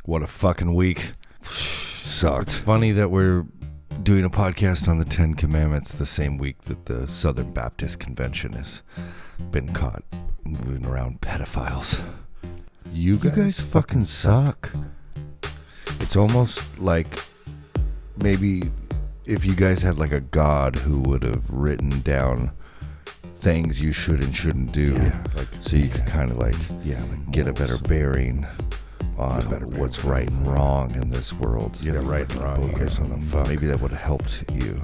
What a fucking week. Sucked. It's funny that we're doing a podcast on the 10 Commandments the same week that the Southern Baptist Convention has been caught moving around pedophiles. You guys fucking suck. It's almost like maybe if you guys had like a god who would have written down things you should and shouldn't do, so you could kind of like get a better bearing on what's right and wrong in this world. Yeah, right and wrong. Or something. Maybe that would have helped you.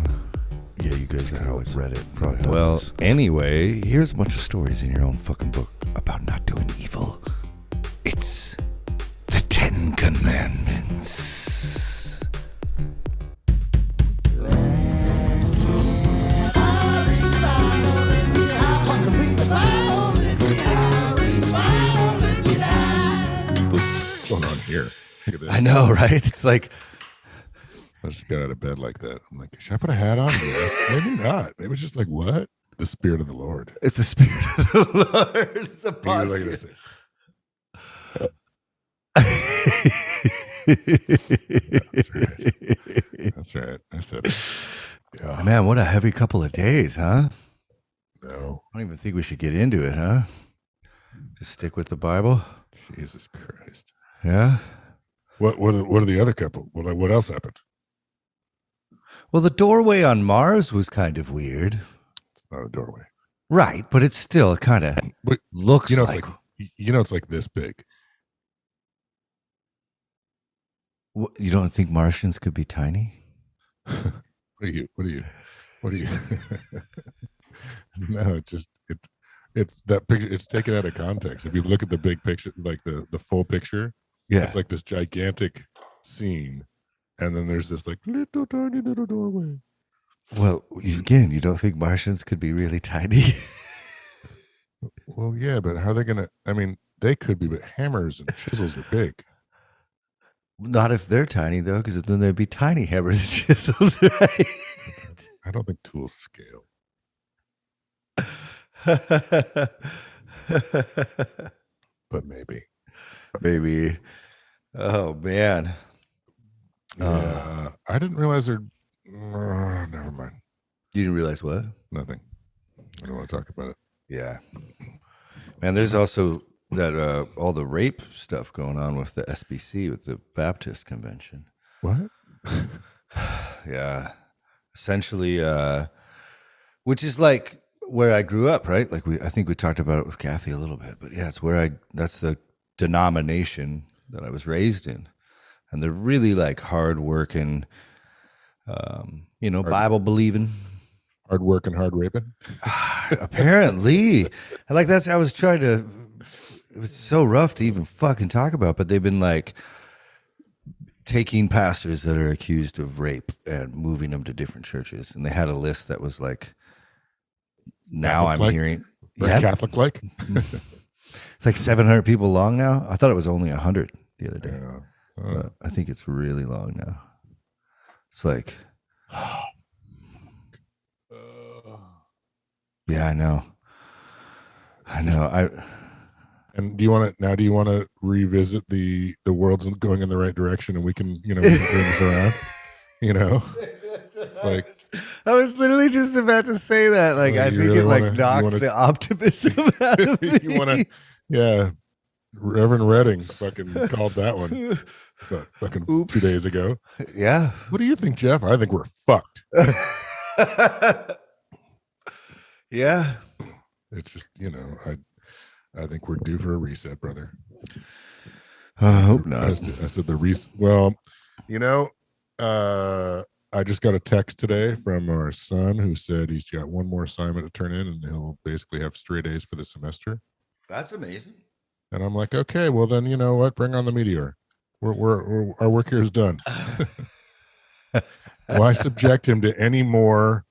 Yeah, you guys kind of like read it. Well, anyway, here's a bunch of stories in your own fucking book about not doing evil. It's the 10 Commandments. What's going on here? Look at this. I know, right? It's like, I just got out of bed like that. I'm like, should I put a hat on? Yes. Maybe not. Maybe it's just like, what? The Spirit of the Lord. it's the Spirit of the Lord. It's a Look podcast. at this. That's right. I said it. Yeah. Man, what a heavy couple of days, huh? No. I don't even think we should get into it, huh? Just stick with the Bible. Jesus Christ. Yeah. What are the other couple? Well, like, what else happened? Well, the doorway on Mars was kind of weird. It's not a doorway. Right, but it's still kind of But looks you know, like, it's like this big. You don't think Martians could be tiny? What are you? No, it's that picture. It's taken out of context. If you look at the big picture, like the full picture, it's like this gigantic scene, and then there's this like little tiny little doorway. Well, you don't think Martians could be really tiny? Well, yeah, but how are they gonna? I mean, they could be, but hammers and chisels are big. Not if they're tiny, though, because then they'd be tiny hammers and chisels, right? I don't think tools scale. But maybe. Oh, man. Yeah, I didn't realize they're. Never mind. You didn't realize what? Nothing. I don't want to talk about it. Yeah. Man, there's also that all the rape stuff going on with the SBC, with the Baptist Convention. What? Yeah. Essentially, which is like where I grew up, right? Like I think we talked about it with Kathy a little bit, but yeah, it's that's the denomination that I was raised in. And they're really like hard-working, Bible believing. Hard work and hard raping? Apparently. I was trying to, it's so rough to even fucking talk about, but they've been like taking pastors that are accused of rape and moving them to different churches. And they had a list that was like, now I'm hearing. Yeah. Catholic-like? It's like 700 people long now. I thought it was only 100 the other day. Yeah. But I think it's really long now. It's like, yeah, I know. And do you want to revisit the world's going in the right direction, and we can move things around? It's like I was literally just about to say that. Like, I think really it like knocked the optimism out of me. You want to, yeah. Reverend Redding fucking called that one fucking 2 days ago. Yeah. What do you think, Jeff? I think we're fucked. Yeah. It's just, I think we're due for a reset, brother. I hope not. I said the reset. Well, I just got a text today from our son who said he's got one more assignment to turn in, and he'll basically have straight A's for the semester. That's amazing. And I'm like, okay, well then, you know what? Bring on the meteor. We're our work here is done. Why subject him to any more?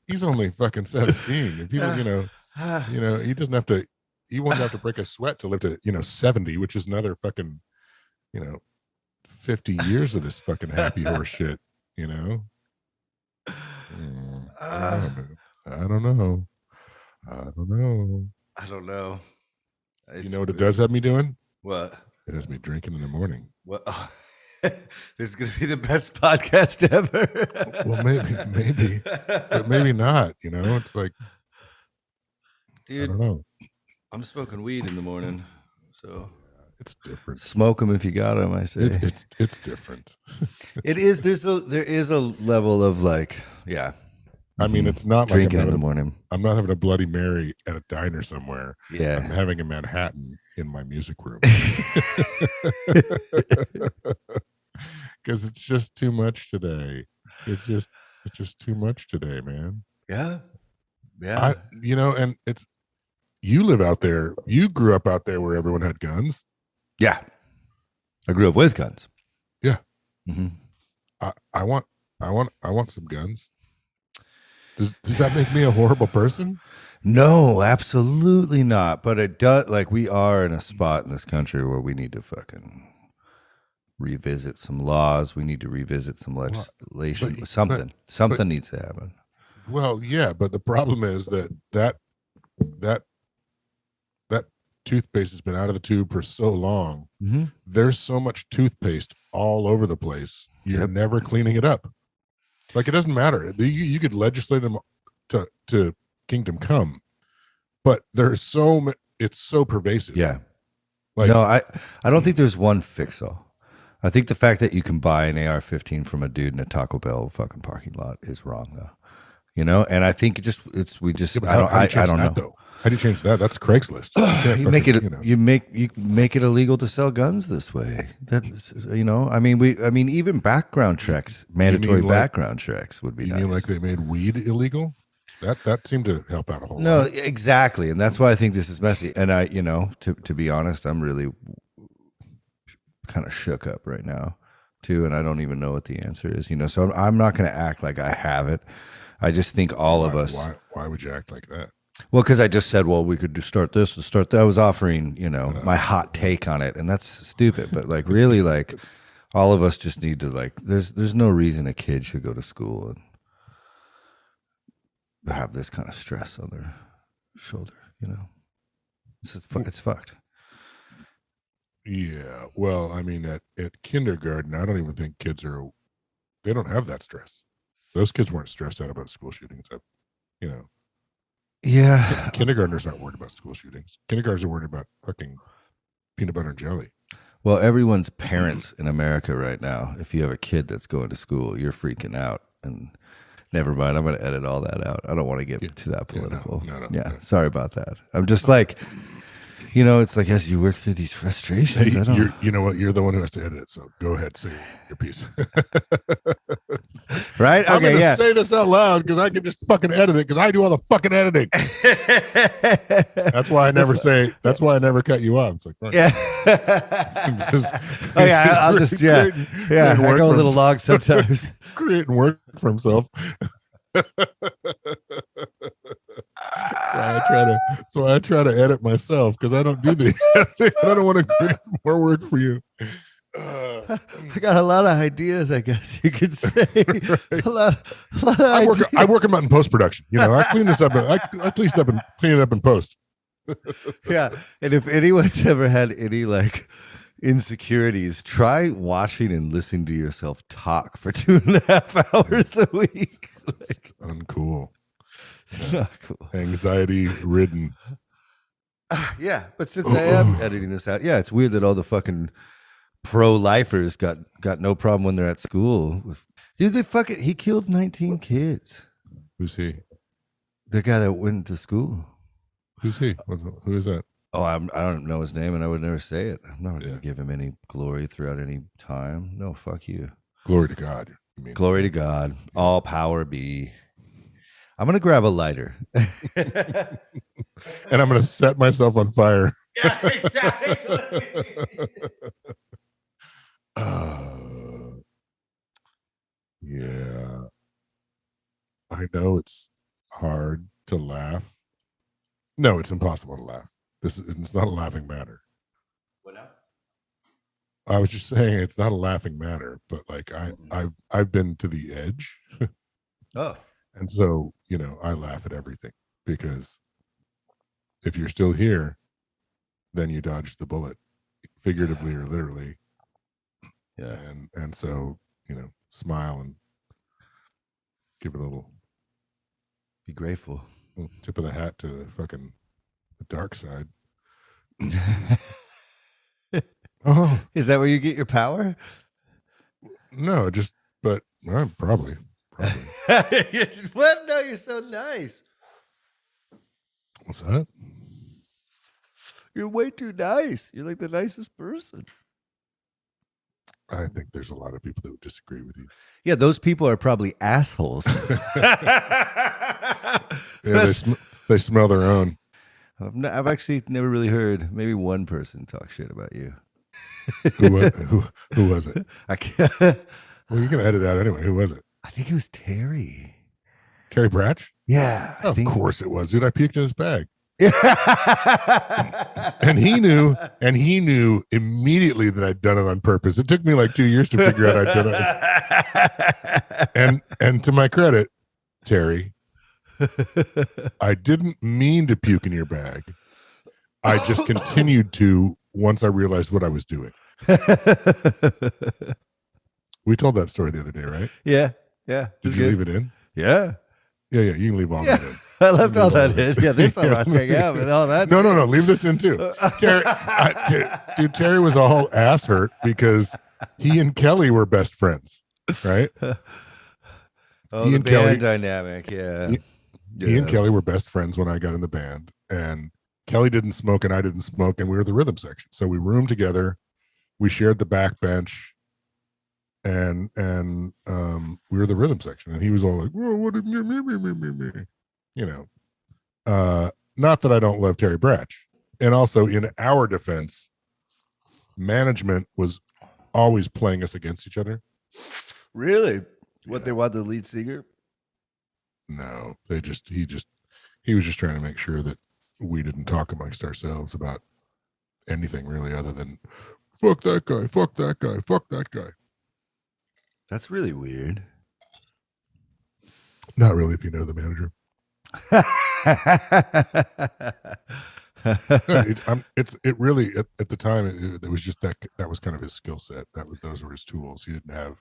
He's only fucking 17. If people, he doesn't have to. He won't have to break a sweat to live to 70, which is another fucking 50 years of this fucking happy horse shit. I don't know. I don't know. You know what it does have me doing? What? It has me drinking in the morning. Well, this is going to be the best podcast ever. Well, maybe, but maybe not. You know, it's like, dude, I don't know. I'm smoking weed in the morning, so it's different. Smoke them if you got them. I say it's different. It is. There is a level of like, yeah. I mean, it's not drinking like in the morning. I'm not having a Bloody Mary at a diner somewhere. Yeah, I'm having a Manhattan in my music room because it's just too much today. It's just too much today, man. Yeah. And you live out there. You grew up out there where everyone had guns. Yeah, I grew up with guns. Yeah. Mm-hmm. I want some guns. Does that make me a horrible person? No, absolutely not. But it does. Like, we are in a spot in this country where we need to fucking revisit some laws. We need to revisit some legislation. Something needs to happen. Well, yeah, but the problem is that toothpaste has been out of the tube for so long. Mm-hmm. There's so much toothpaste all over the place. You're never cleaning it up. Like, it doesn't matter. You could legislate them to kingdom come, but it's so pervasive. Yeah. Like, no, I don't think there's one fix all. I think the fact that you can buy an AR-15 from a dude in a Taco Bell fucking parking lot is wrong, though. You know, and I think I don't know. Though? How do you change that? That's Craigslist. You make it illegal to sell guns this way. That's, I mean, even background checks, mandatory background checks would be nice. You mean like they made weed illegal? That seemed to help out a whole lot. No, exactly, and that's why I think this is messy. And I, to be honest, I'm really kind of shook up right now, too, and I don't even know what the answer is. So I'm not going to act like I have it. I just think all of us. Why would you act like that? Well, because I just said, well, we could start this and start that. I was offering, my hot take on it, and that's stupid. But like, really, like, all of us just need to like. There's no reason a kid should go to school and have this kind of stress on their shoulder. It's fucked. Yeah. Well, I mean, at kindergarten, I don't even think kids they don't have that stress. Those kids weren't stressed out about school shootings. Yeah. Kindergartners aren't worried about school shootings. Kindergartners are worried about fucking peanut butter and jelly. Well, everyone's parents in America right now, if you have a kid that's going to school, you're freaking out. And never mind, I'm going to edit all that out. I don't want to get to that political. No. Sorry about that. I'm just like, it's like as you work through these frustrations. Hey, you know what? You're the one who has to edit it. So go ahead, say your piece. Right? I'm going to say this out loud because I can just fucking edit it because I do all the fucking editing. That's why I never cut you off. It's like, right. Yeah. I'll just I go a little long sometimes. Creating work for himself. So I try to edit myself because I don't do the editing. I don't want to create more work for you. I got a lot of ideas, I guess you could say. Right. a lot of ideas. I work them out in post production. I clean this up. I clean it up in post. Yeah, and if anyone's ever had any like insecurities, try watching and listening to yourself talk for 2.5 hours a week. It's uncool. It's not cool. Anxiety ridden. Yeah, but since I am editing this out, it's weird that all the fucking pro-lifers got no problem when they're at school. Dude, he killed 19 kids. Who's he? The guy that went to school. Who's he? Who is that? Oh, I don't know his name, and I would never say it. I'm not going to give him any glory throughout any time. No, fuck you. Glory to God. Glory to God. All power be. I'm going to grab a lighter. And I'm going to set myself on fire. Yeah, exactly. Yeah. I know it's hard to laugh. No, it's impossible to laugh. It's not a laughing matter. What now? I was just saying it's not a laughing matter, but like I've been to the edge. Oh. And so, I laugh at everything because if you're still here, then you dodged the bullet figuratively or literally. Yeah. And so, smile and give it a little. Be grateful. Tip of the hat to the dark side. Oh, is that where you get your power? No, but probably. What? No, you're so nice. What's that? You're way too nice. You're like the nicest person. I think there's a lot of people that would disagree with you. Yeah, those people are probably assholes. Yeah, they smell their own. I've actually never really heard maybe one person talk shit about you. Who was it? I can't. Well, you can edit out anyway. Who was it? I think it was Terry. Terry Bratch? Yeah. Of course it was, dude. I peeked in his bag. Yeah. and he knew immediately that I'd done it on purpose. It took me like 2 years to figure out I'd done it. And to my credit, Terry, I didn't mean to puke in your bag. I just continued to once I realized what I was doing. We told that story the other day, right? Yeah. Yeah. Did you leave it in? Yeah. Yeah. You can leave all that in. I left all that in. Yeah, this I'm not taking out, but all that. No. Leave this in too. Terry was all ass hurt because he and Kelly were best friends, right? Oh, the band dynamic, yeah. He and Kelly were best friends when I got in the band, and Kelly didn't smoke and I didn't smoke, and we were the rhythm section. So we roomed together. We shared the back bench, and we were the rhythm section. And he was all like, "Whoa, what?" Not that I don't love Terry Bratch. And also, in our defense, management was always playing us against each other. Really? What, they want the lead singer? No, he was just trying to make sure that we didn't talk amongst ourselves about anything really other than fuck that guy, fuck that guy, fuck that guy. That's really weird. Not really if you know the manager. It really at the time it was just that was kind of his skill set. Those were his tools. He didn't have.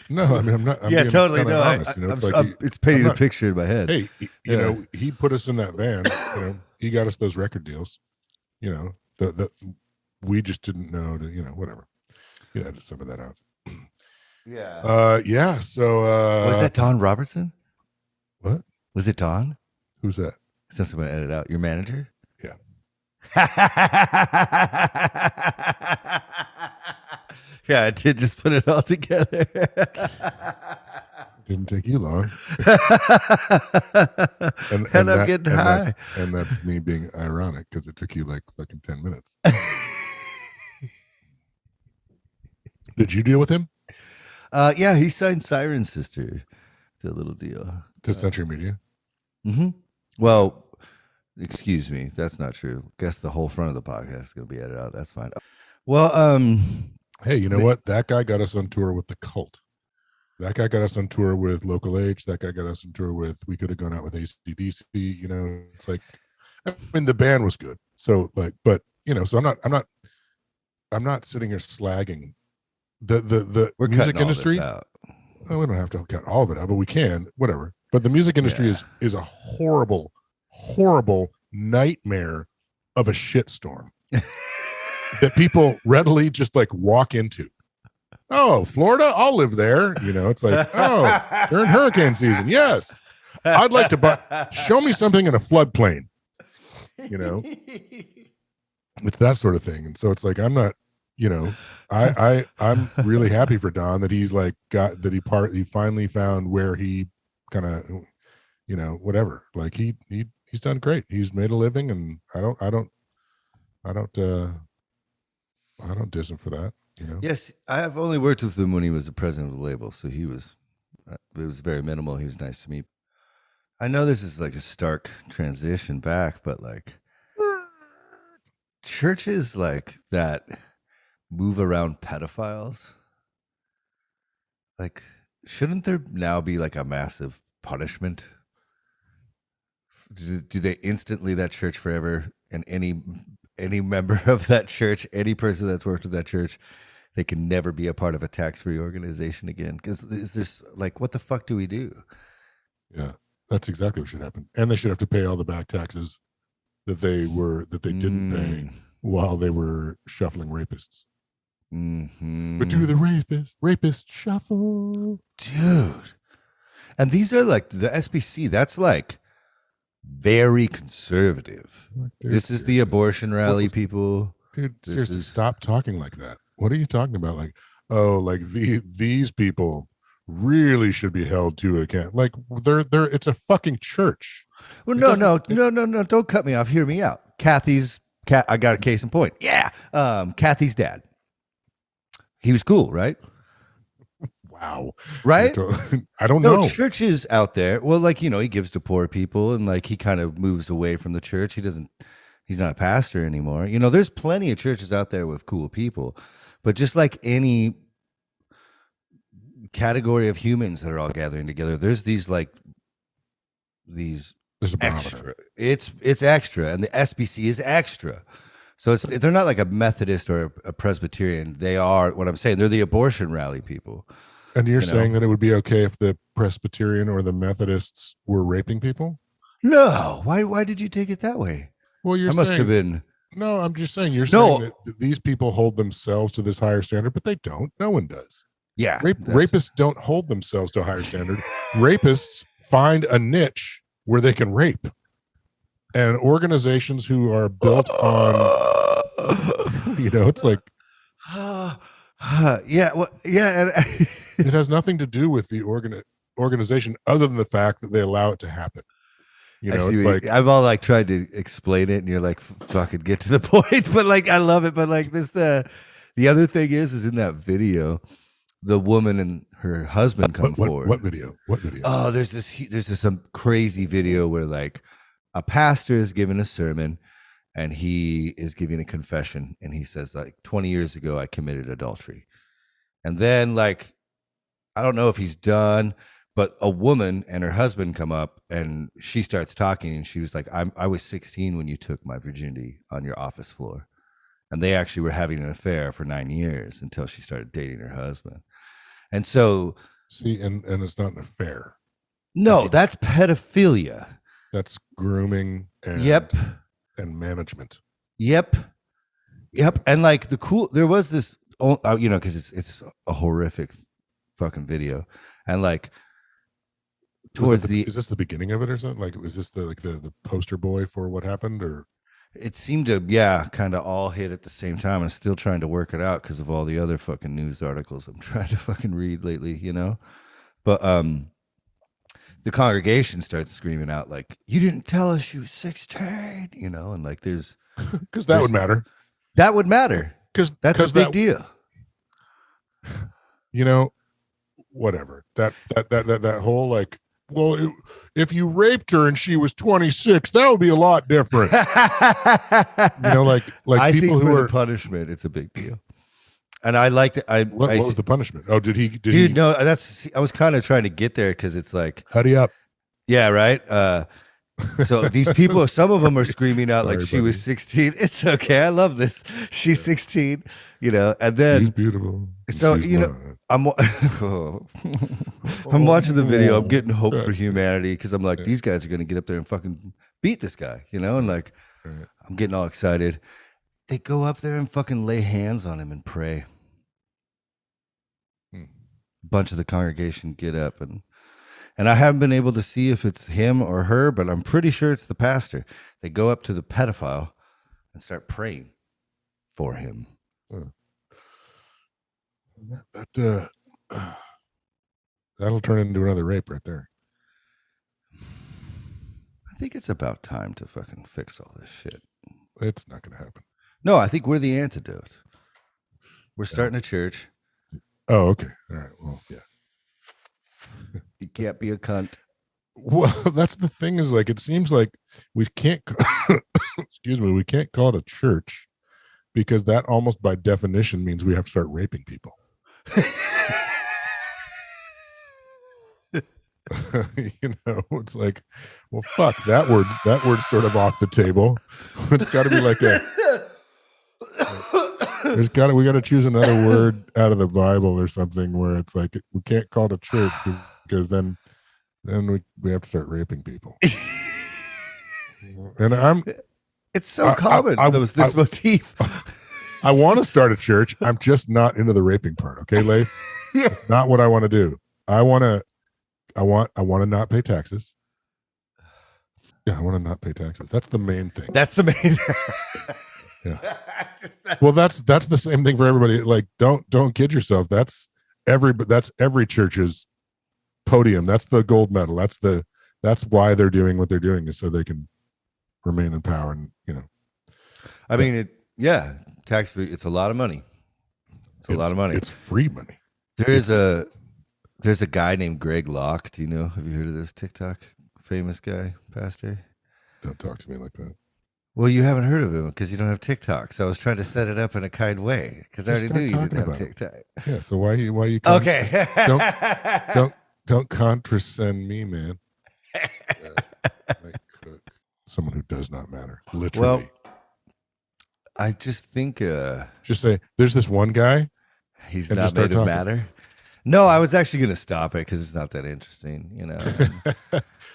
No, I mean I'm not. I'm totally. No, honest, it's painting a picture in my head. Hey, you know, he put us in that van. He got us those record deals. That we just didn't know to. Whatever. You edit some of that out. Yeah. Yeah. So was that Don Robertson? What? Was it Don? Who's that? Since I'm going to edit out. Your manager? Yeah. Yeah, I did just put it all together. Didn't take you long. and I'm getting high. And that's me being ironic because it took you like fucking 10 minutes. Did you deal with him? Yeah, he signed Siren Sister. The little deal. To Century Media? Mm-hmm. Well, excuse me. That's not true. Guess the whole front of the podcast is going to be edited out. That's fine. Well, hey, you know what? That guy got us on tour with The Cult. That guy got us on tour with Local H. That guy got us on tour with, we could have gone out with AC/DC. It's like, I mean, the band was good. So like, but so I'm not sitting here slagging the music industry. Well, we don't have to cut all of it out, but we can, whatever. But the music industry is a horrible, horrible nightmare of a shitstorm that people readily just like walk into. Oh, Florida, I'll live there. It's like, oh, they're in hurricane season. Yes, I'd like to show me something in a floodplain. It's that sort of thing. And so it's like, I'm not. I'm really happy for Don that he's like he finally found where he kind of, whatever. Like he's done great. He's made a living, and I don't diss him for that. Yes, I have only worked with him when he was the president of the label, so it was very minimal. He was nice to me. I know this is like a stark transition back, but like churches like that move around pedophiles, like shouldn't there now be like a massive punishment? Do they instantly that church forever and any any member of that church, any person that's worked with that church, they can never be a part of a tax-free organization again. Because is this like, what the fuck do we do? Yeah, that's exactly what should happen. And they should have to pay all the back taxes that they didn't pay while they were shuffling rapists. But do the rapist shuffle, dude. And these are like the SBC. That's like very conservative. This is the abortion rally, people. Dude, seriously, stop talking like that. What are you talking about? Like, oh, like these people really should be held to account. Like they're it's a fucking church. Well, no, don't cut me off. Hear me out. I got a case in point. Yeah. Kathy's dad. He was cool, right? Wow. Right? I don't know. Churches out there, well, like, you know, he gives to poor people and like he kind of moves away from the church. He's not a pastor anymore. You know, there's plenty of churches out there with cool people, but just like any category of humans that are all gathering together, there's these extra. It's extra, and the SBC is extra. So they're not like a Methodist or a Presbyterian. They are what I'm saying. They're the abortion rally people. And you're saying that it would be okay if the Presbyterian or the Methodists were raping people? No. Why did you take it that way? Well, I must have been. No, I'm just saying you're saying that these people hold themselves to this higher standard, but they don't. No one does. Yeah. Rapists don't hold themselves to a higher standard. Rapists find a niche where they can rape. And organizations who are built on, you know, it's like, yeah, well, yeah, and it has nothing to do with the organization other than the fact that they allow it to happen. You know, it's like I've all like tried to explain it, and you're like, fucking get to the point. But like, I love it. But like this, the other thing is in that video, the woman and her husband come forward. What video? What video? Oh, there's some crazy video where like a pastor is giving a sermon and he is giving a confession, and he says like 20 years ago I committed adultery. And then like, I don't know if he's done, but a woman and her husband come up and she starts talking, and she was like, I was 16 when you took my virginity on your office floor. And they actually were having an affair for 9 years until she started dating her husband. And so see, and it's not an affair. No, that's pedophilia. That's grooming and and management. Yep. And like there was this, you know, because it's a horrific fucking video, and like is this the beginning of it or something? Like, was this the poster boy for what happened, or? It seemed to, kind of all hit at the same time. I'm still trying to work it out because of all the other fucking news articles I'm trying to fucking read lately, you know? But the congregation starts screaming out like, you didn't tell us you was 16, you know? And like there's... Because that would matter. That would matter. Because that's a big deal. You know, whatever. That whole like, well, if you raped her and she was 26, that would be a lot different. You know, like I people think who for are the punishment, it's a big deal. And I liked it. What was the punishment? Oh, did he? No, I was kind of trying to get there because it's like, hurry up. Yeah, right. So these people, some of them are screaming out like she was 16. It's okay. I love this. She's 16, you know, and then she's beautiful. So, you know, I'm watching the video. I'm getting hope for humanity because I'm like, these guys are going to get up there and fucking beat this guy, you know? And like, I'm getting all excited. They go up there and fucking lay hands on him and pray. A bunch of the congregation get up, and I haven't been able to see if it's him or her, but I'm pretty sure it's the pastor. They go up to the pedophile and start praying for him. That'll turn into another rape right there. I think it's about time to fucking fix all this shit. It's not going to happen. No, I think we're the antidote. We're starting a church. Oh, okay. All right. Well, yeah. You can't be a cunt. Well, that's the thing is like, it seems like we can't, excuse me, we can't call it a church because that almost by definition means we have to start raping people. You know, it's like, well, fuck, that word's sort of off the table. It's got to be like We got to choose another word out of the Bible or something where it's like we can't call it a church because then we have to start raping people. And it's so common. This motif. I want to start a church. I'm just not into the raping part. Okay, Leif? Yeah. That's not what I want to do. I want to not pay taxes. Yeah, I want to not pay taxes. That's the main thing. That's the main. Yeah. Well, that's the same thing for everybody. Like, don't kid yourself. That's every church's podium. That's the gold medal. That's why they're doing what they're doing, is so they can remain in power. And I mean, tax free. It's a lot of money. It's a lot of money. It's free money. There's a guy named Greg Locke. Do you know? Have you heard of this TikTok famous guy, pastor? Don't talk to me like that. Well, you haven't heard of him because you don't have TikTok. So I was trying to set it up in a kind way because I already knew you didn't have TikTok. Yeah. So why you okay? don't condescend me, man. Someone who does not matter, literally. Well, I just think just say there's this one guy. He's not made of matter. No, I was actually going to stop it because it's not that interesting,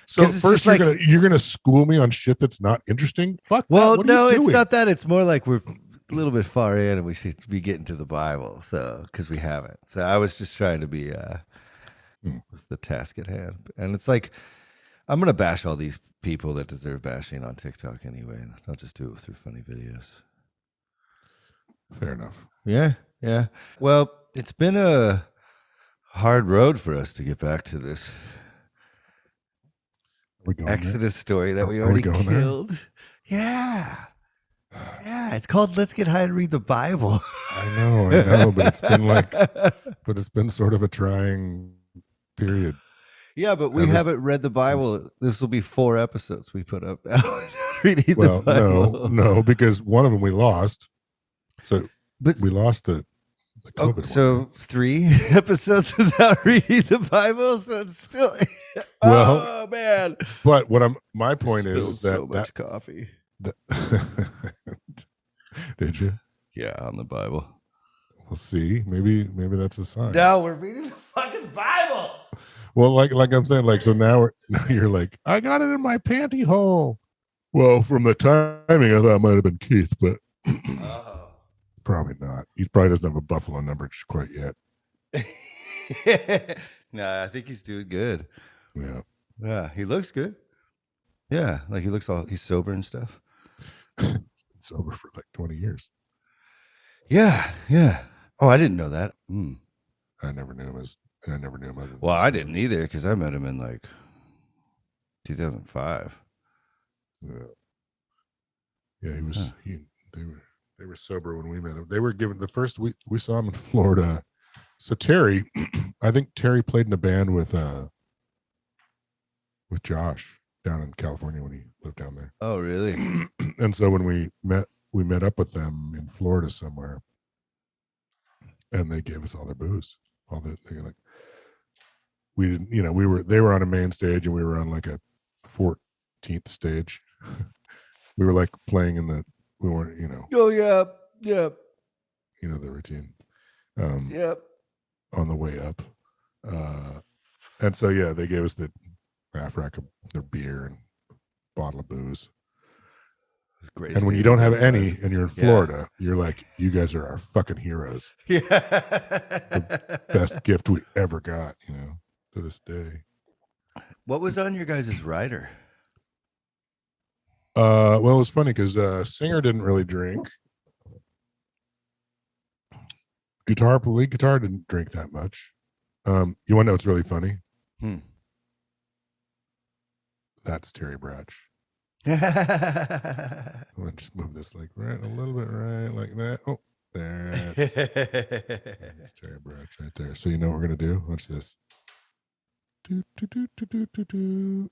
So first you're gonna school me on shit that's not interesting. Fuck. Well, no, it's not that. It's more like we're a little bit far in and we should be getting to the Bible. So because we haven't. So I was just trying to be with the task at hand. And it's like I'm gonna bash all these people that deserve bashing on TikTok anyway, and I'll just do it through funny videos. Fair enough. Yeah. Well, it's been a hard road for us to get back to this Exodus story that we already killed. There? Yeah. It's called Let's Get High and Read the Bible. I know, but it's been sort of a trying period. Yeah, but we haven't read the Bible. This will be 4 episodes we put up now. Reading the Bible. No, because one of them we lost. So we lost the COVID so 3 episodes without reading the Bible. So it's still well, oh man. But my point is that so much coffee. Did you? Yeah, on the Bible. We'll see. Maybe that's a sign. No, we're reading the fucking Bible. Well, like I'm saying, so now you're like, I got it in my panty hole. Well, from the timing, I thought it might have been Keith, but probably not. He probably doesn't have a Buffalo number quite yet. No, I think he's doing good. Yeah, he looks good. Yeah, like he's sober and stuff. He's been sober for like 20 years. Yeah. Oh, I didn't know that. I never knew him. Well, I didn't either because I met him in like 2005. Yeah, he was. They were sober when we met him. They were given the first we saw him in Florida. So Terry, I think Terry played in a band with Josh down in California when he lived down there. Oh, really? And so when we met up with them in Florida somewhere, and they gave us all their booze. We didn't, they were on a main stage and we were on like a 14th stage. We were like playing we weren't, Oh yeah. You know the routine. Yep. On the way up. And so, yeah, they gave us the half rack of their beer and bottle of booze. And when you don't have any and you're in Florida, you're like, you guys are our fucking heroes. Yeah. The best gift we ever got, to this day. What was on your guys' rider? Well, it was funny because singer didn't really drink. Lead guitar didn't drink that much. You want to know what's really funny? That's Terry Bratch. I'm gonna just move this like right a little bit right like that. Oh, that's Terry Bratch right there. So you know what we're gonna do? Watch this. Do, do, do, do, do, do, do.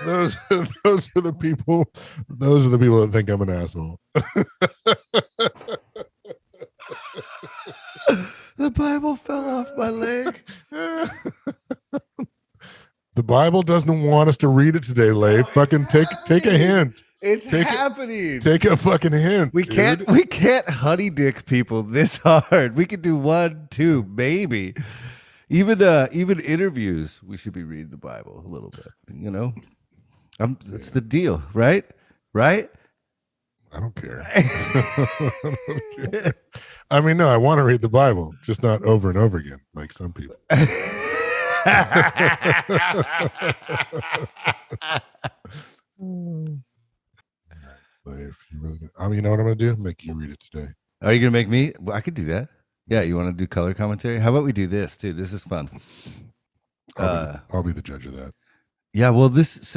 Those are the people that think I'm an asshole. The Bible fell off my leg. The Bible doesn't want us to read it today, Leif. Fucking take a hint. It's happening. Take a fucking hint. We can't honey dick people this hard. We could do 1, 2, maybe. Even interviews, we should be reading the Bible a little bit. You know, that's the deal, right? Right? I don't care. I mean, no, I want to read the Bible, just not over and over again, like some people. If you really, you know what I'm going to do? Make you read it today. Are you going to make me? Well, I could do that. Yeah, you want to do color commentary? How about we do this, too? This is fun. I'll be the judge of that. Yeah, well, this is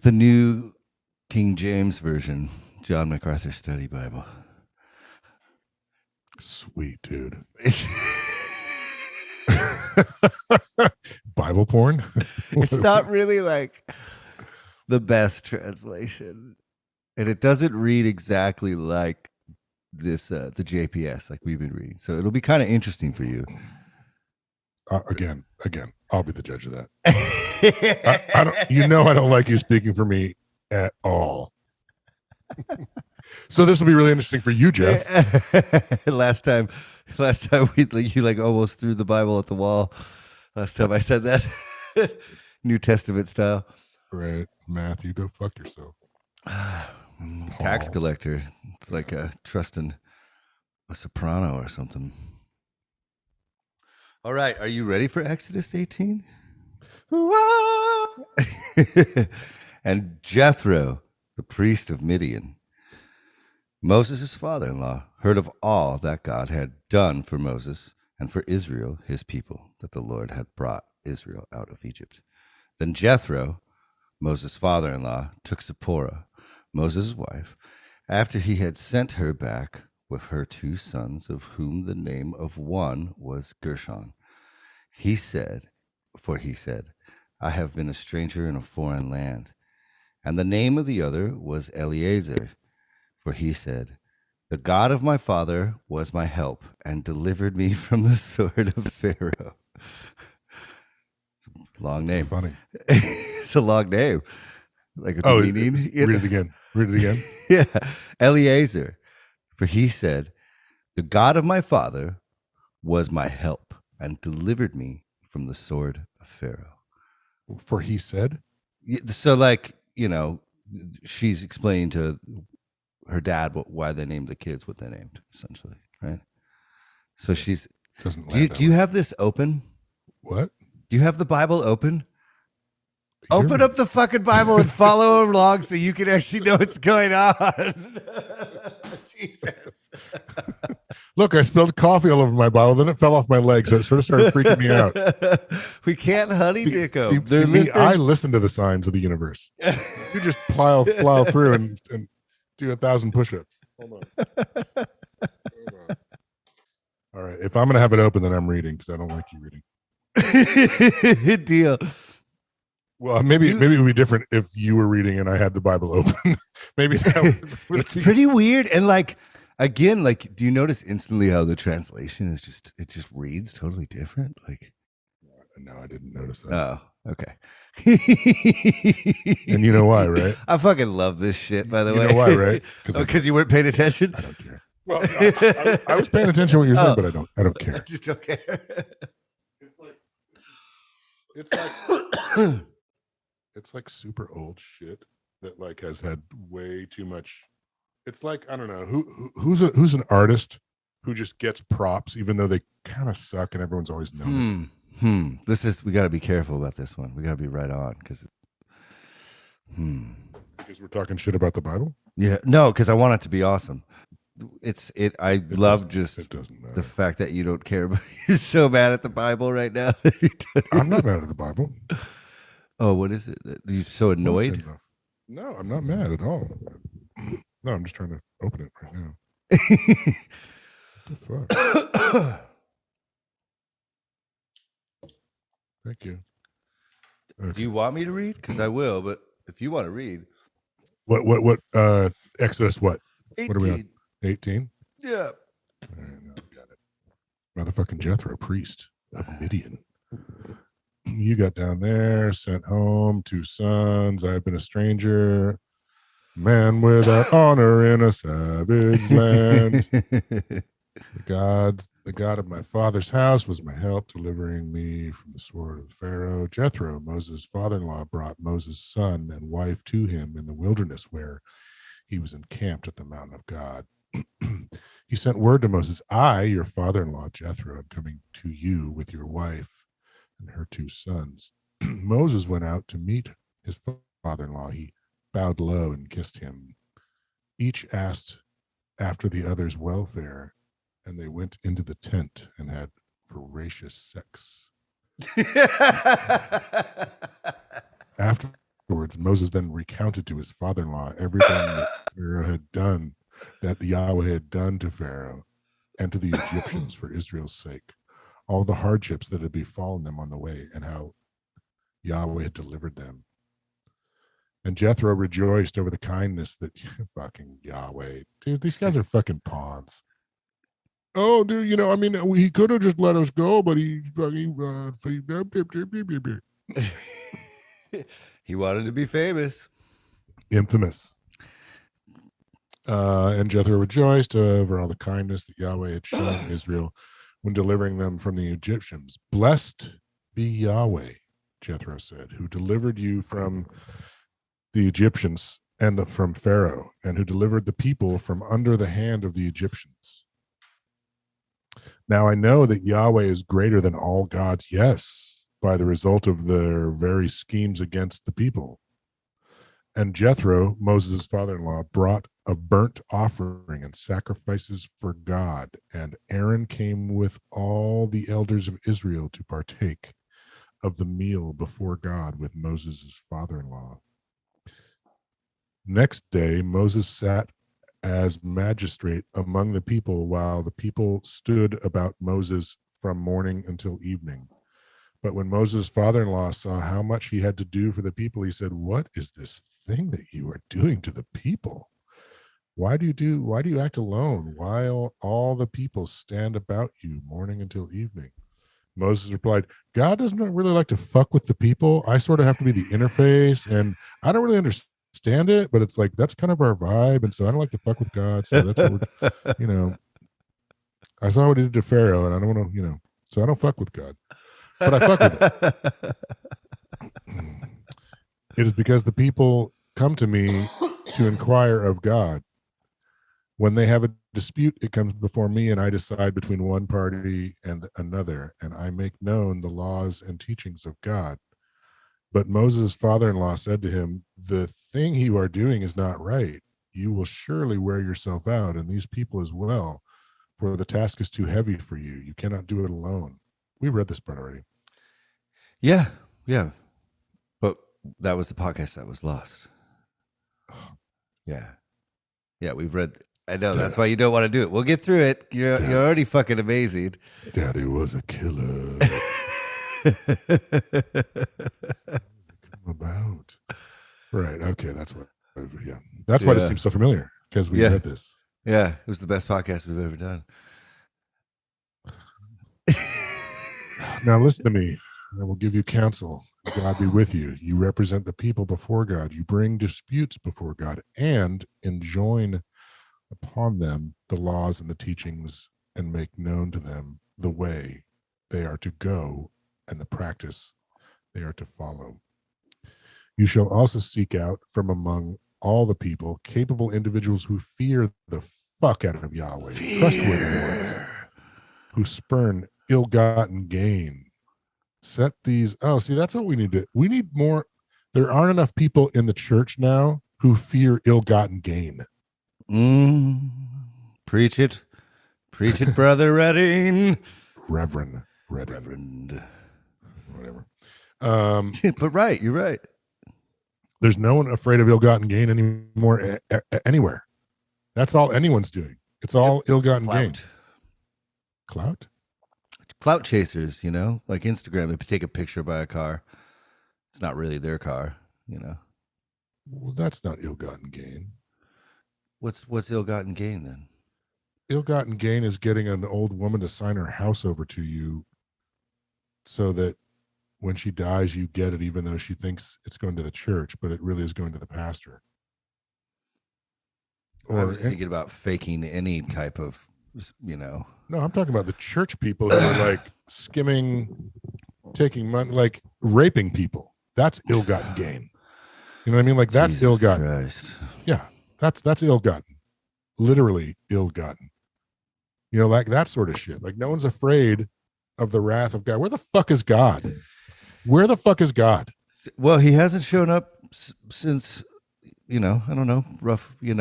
the new King James version, John MacArthur Study Bible. Sweet, dude. Bible porn? It's not really like the best translation, and it doesn't read exactly like this the JPS like we've been reading, so it'll be kind of interesting for you. Again, I'll be the judge of that. I don't. I don't like you speaking for me at all. So this will be really interesting for you, Jeff. Last time you like almost threw the Bible at the wall. Last time I said that, New Testament style. Right, Matthew, go fuck yourself. Tax collector. It's like trusting a soprano or something. All right, are you ready for Exodus 18? And Jethro, the priest of Midian, Moses' father-in-law, heard of all that God had done for Moses and for Israel, his people, that the Lord had brought Israel out of Egypt. Then Jethro, Moses' father-in-law, took Zipporah, Moses' wife, after he had sent her back with her 2 sons, of whom the name of one was Gershon. He said, I have been a stranger in a foreign land. And the name of the other was Eleazar, for he said, the God of my father was my help and delivered me from the sword of Pharaoh. It's a long name. Funny. It's a long name. Like meaning. Read it again. Yeah. Eleazar, for he said, the God of my father was my help and delivered me from the sword of Pharaoh. For he said? So she's explaining to her dad why they named the kids what they named, essentially, right? So she's do you have this open? What? Do you have the Bible open? Open up the fucking Bible and follow along so you can actually know what's going on. Jesus. Look, I spilled coffee all over my Bible, then it fell off my leg, so it sort of started freaking me out. We can't honey dick them. I listen to the signs of the universe. You just plow through and do 1,000 push-ups. Hold on. All right, if I'm going to have it open, then I'm reading because I don't like you reading. Deal. Well, maybe it would be different if you were reading and I had the Bible open. Maybe that it's pretty weird. And again, do you notice instantly how the translation is just reads totally different? No, I didn't notice that. Oh, okay. And you know why, right? I fucking love this shit, by the way. You know why, right? Because you weren't paying attention? I don't care. Well, no, I was paying attention to what you were saying, but I don't care. I just don't care. It's like super old shit that has had way too much. It's like, I don't know who's an artist who just gets props even though they kind of suck and everyone's always known it. We got to be careful about this one. We got to be right on because we're talking shit about the Bible. Yeah, no, because I want it to be awesome. I love just the fact that you don't care. You're so mad at the Bible right now. I'm not mad at the Bible. Oh, what is it? Are you so annoyed? No, I'm not mad at all. No, I'm just trying to open it right now. What the fuck? Thank you. Okay. Do you want me to read? Because I will, but if you want to read. What, Exodus what? 18. What are we on? 18? Yeah. All right. Motherfucking Jethro, priest of Midian. You got down there, sent home, 2 sons. I've been a stranger, man without honor in a savage land. The God of my father's house was my help, delivering me from the sword of Pharaoh. Jethro, Moses' father-in-law, brought Moses' son and wife to him in the wilderness where he was encamped at the mountain of God. He sent word to Moses, I, your father-in-law, Jethro, am coming to you with your wife and her 2 sons. Moses went out to meet his father-in-law. He bowed low and kissed him. Each asked after the other's welfare, and they went into the tent and had voracious sex. Afterwards, Moses then recounted to his father-in-law everything that Pharaoh had done, that Yahweh had done to Pharaoh and to the Egyptians for Israel's sake, all the hardships that had befallen them on the way, and how Yahweh had delivered them. And Jethro rejoiced over the kindness that fucking Yahweh, dude, these guys are fucking pawns. Oh, dude, he could have just let us go, but he he wanted to be famous. Infamous. And Jethro rejoiced over all the kindness that Yahweh had shown Israel when delivering them from the Egyptians. Blessed be Yahweh, Jethro said, who delivered you from the Egyptians and from Pharaoh, and who delivered the people from under the hand of the Egyptians. Now I know that Yahweh is greater than all gods, yes, by the result of their very schemes against the people. And Jethro, Moses' father-in-law, brought a burnt offering and sacrifices for God, and Aaron came with all the elders of Israel to partake of the meal before God with Moses' father-in-law. Next day, Moses sat as magistrate among the people while the people stood about Moses from morning until evening. But when Moses' father-in-law saw how much he had to do for the people, he said, what is this thing that you are doing to the people? Why do you act alone while all the people stand about you morning until evening? Moses replied, God doesn't really like to fuck with the people. I sort of have to be the interface, and I don't really understand it, but it's like, that's kind of our vibe. And so I don't like to fuck with God. So that's what we're, I saw what he did to Pharaoh, and I don't want to, so I don't fuck with God, but I fuck with it. It is because the people come to me to inquire of God. When they have a dispute, it comes before me, and I decide between one party and another, and I make known the laws and teachings of God. But Moses' father-in-law said to him, the thing you are doing is not right. You will surely wear yourself out, and these people as well, for the task is too heavy for you. You cannot do it alone. We read this part already. Yeah. But that was the podcast that was lost. Yeah, we've read. I know, that's why you don't want to do it. We'll get through it. You're already fucking amazing. Daddy was a killer. About right. Okay, that's what. Yeah, that's why this seems so familiar, because we read this. Yeah, it was the best podcast we've ever done. Now listen to me. I will give you counsel. God be with you. You represent the people before God. You bring disputes before God and enjoin upon them the laws and the teachings, and make known to them the way they are to go and the practice they are to follow. You shall also seek out from among all the people capable individuals who fear the fuck out of Yahweh, trustworthy ones, who spurn ill-gotten gain. Set these. Oh, see, that's what we need. We need more. There aren't enough people in the church now who fear ill-gotten gain. Preach it, brother Redding. Reverend Redding. Reverend. Whatever. But right, you're right. There's no one afraid of ill-gotten gain anymore anywhere. That's all anyone's doing. It's all ill-gotten gain. Clout chasers, like Instagram. They take a picture by a car. It's not really their car, Well, that's not ill-gotten gain. What's ill-gotten gain then? ill-gotten gain is getting an old woman to sign her house over to you so that when she dies, you get it, even though she thinks it's going to the church, but it really is going to the pastor. I was thinking about faking any type of, No, I'm talking about the church people who are like skimming, taking money, like raping people. That's ill-gotten gain. You know what I mean? Like that's Jesus ill-gotten. Christ. Yeah, that's ill-gotten. Literally ill-gotten. Like that sort of shit. Like no one's afraid of the wrath of God. Where the fuck is God? Where the fuck is God? Well, he hasn't shown up since, I don't know,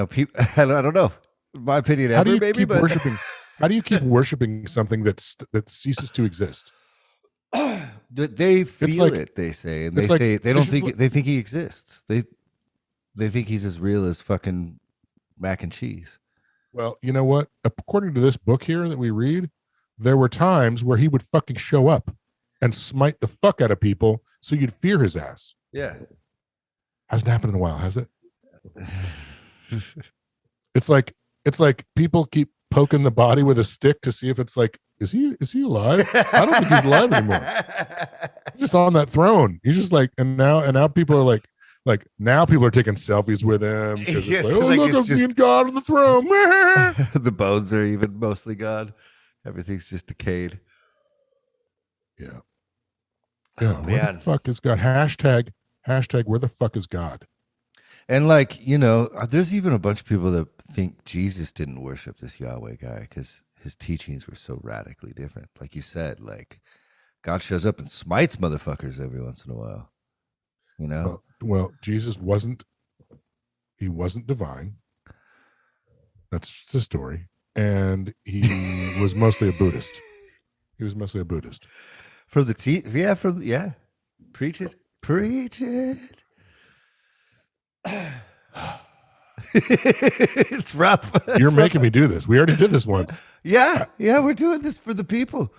people, I don't know. In my opinion, How do you maybe, keep but worshiping? How do you keep worshiping something that ceases to exist? They feel it. They say, and they say they don't think they think he exists. They think he's as real as fucking mac and cheese. Well, you know what? According to this book here that we read, there were times where he would fucking show up and smite the fuck out of people, so you'd fear his ass. Yeah, hasn't happened in a while, has it? It's like people keep poking the body with a stick to see if it's like, is he alive? I don't think he's alive anymore. He's just on that throne. He's just like, and now people are like now people are taking selfies with him because it's like, oh look, I'm seeing God on the throne. The bones are even mostly gone. Everything's just decayed. Yeah. Oh, where man. the fuck is God? Hashtag where the fuck is God? And there's even a bunch of people that think Jesus didn't worship this Yahweh guy because his teachings were so radically different. Like you said, like God shows up and smites motherfuckers every once in a while. Well, Jesus wasn't divine. That's the story. And he was mostly a Buddhist. From the Preach it. It's rough. You're making me do this. We already did this once. Yeah, we're doing this for the people.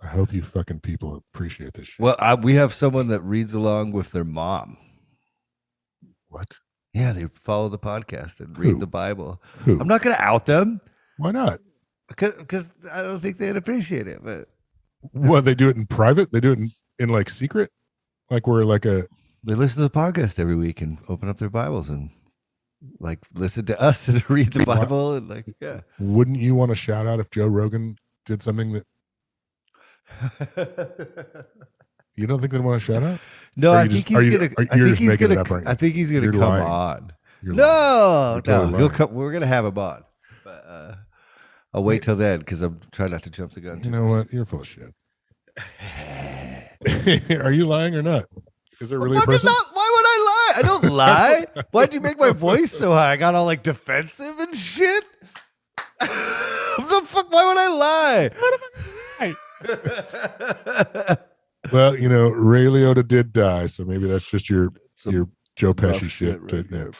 I hope you fucking people appreciate this shit. Well, we have someone that reads along with their mom. What? Yeah, they follow the podcast and read the Bible. Who? I'm not going to out them. Why not? Because I don't think they'd appreciate it. But they do it in private? They do it in like secret? Like we're like a... They listen to the podcast every week and open up their Bibles and like listen to us and read the Bible and like, yeah. Wouldn't you want to shout out if Joe Rogan did something that... You don't think they'd want to shout out? No, I think he's gonna come on. No, he'll come. We're gonna have him on, but I'll wait till then because I'm trying not to jump the gun. You know what? You're full of shit. Are you lying or not? Is there really a person? Why would I lie? I don't lie. Why'd you make my voice so high? I got all like defensive and shit. The fuck? Why would I lie? Well, Ray Liotta did die, so maybe that's just your Joe Pesci shit. Right yeah.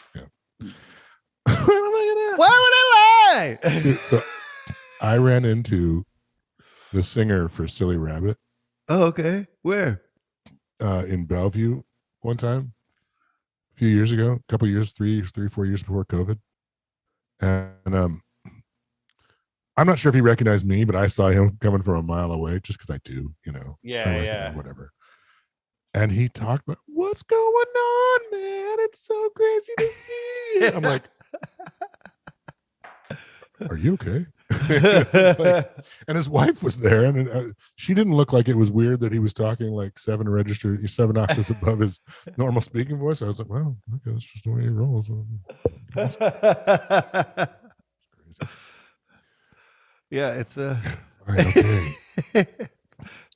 Why would I lie? So I ran into the singer for Silly Rabbit. Oh, okay. Where? In Bellevue one time, a few years ago, a couple years, 4 years before COVID. And I'm not sure if he recognized me, but I saw him coming from a mile away just because I do, Yeah. Whatever. And he talked about what's going on, man. It's so crazy to see you. I'm like, are you okay? And his wife was there, and she didn't look like it was weird that he was talking like 7 octaves above his normal speaking voice. I was like, well, okay, that's just the way he rolls. It's crazy. Yeah, it's okay.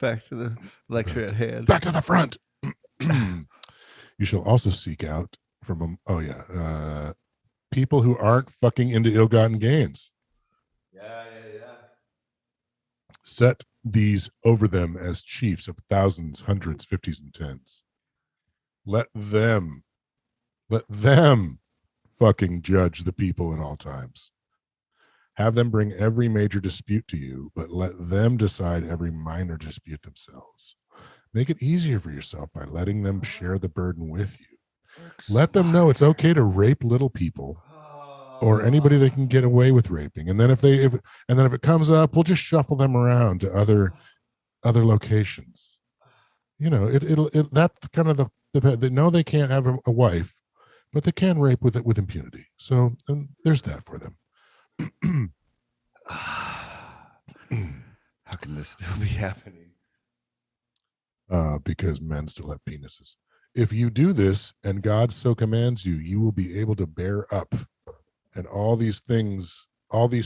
Back to the lecture at hand. Back to the front. You shall also seek out from people who aren't fucking into ill-gotten gains. Yeah. Set these over them as chiefs of thousands, hundreds, fifties, and tens. Let them fucking judge the people at all times. Have them bring every major dispute to you, but let them decide every minor dispute themselves. Make it easier for yourself by letting them share the burden with you. Let them know it's okay to rape little people or anybody they can get away with raping. And then if it comes up, we'll just shuffle them around to other locations. That's kind of they know they can't have a wife, but they can rape with impunity. So there's that for them. How can this still be happening? Because men still have penises. If you do this and God so commands you, you will be able to bear up. And all these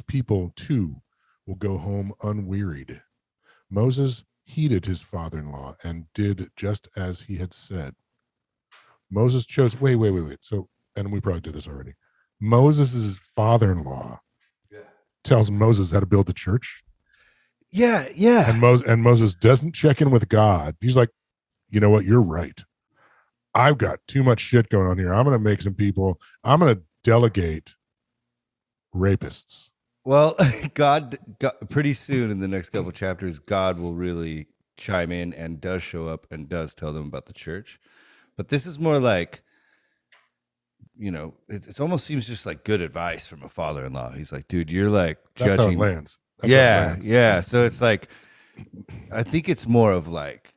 people too will go home unwearied. Moses heeded his father-in-law and did just as he had said. Moses chose, wait. So, and we probably did this already. Moses' father-in-law tells Moses how to build the church. Yeah. And Moses doesn't check in with God. He's like, you know what? You're right. I've got too much shit going on here. I'm going to make some people. I'm going to delegate rapists. Well, God, pretty soon in the next couple chapters, God will really chime in and does show up and does tell them about the church. But this is more like, it almost seems just like good advice from a father-in-law. He's like, dude, you're like judging. That's how it lands. Yeah. So it's like, I think it's more of like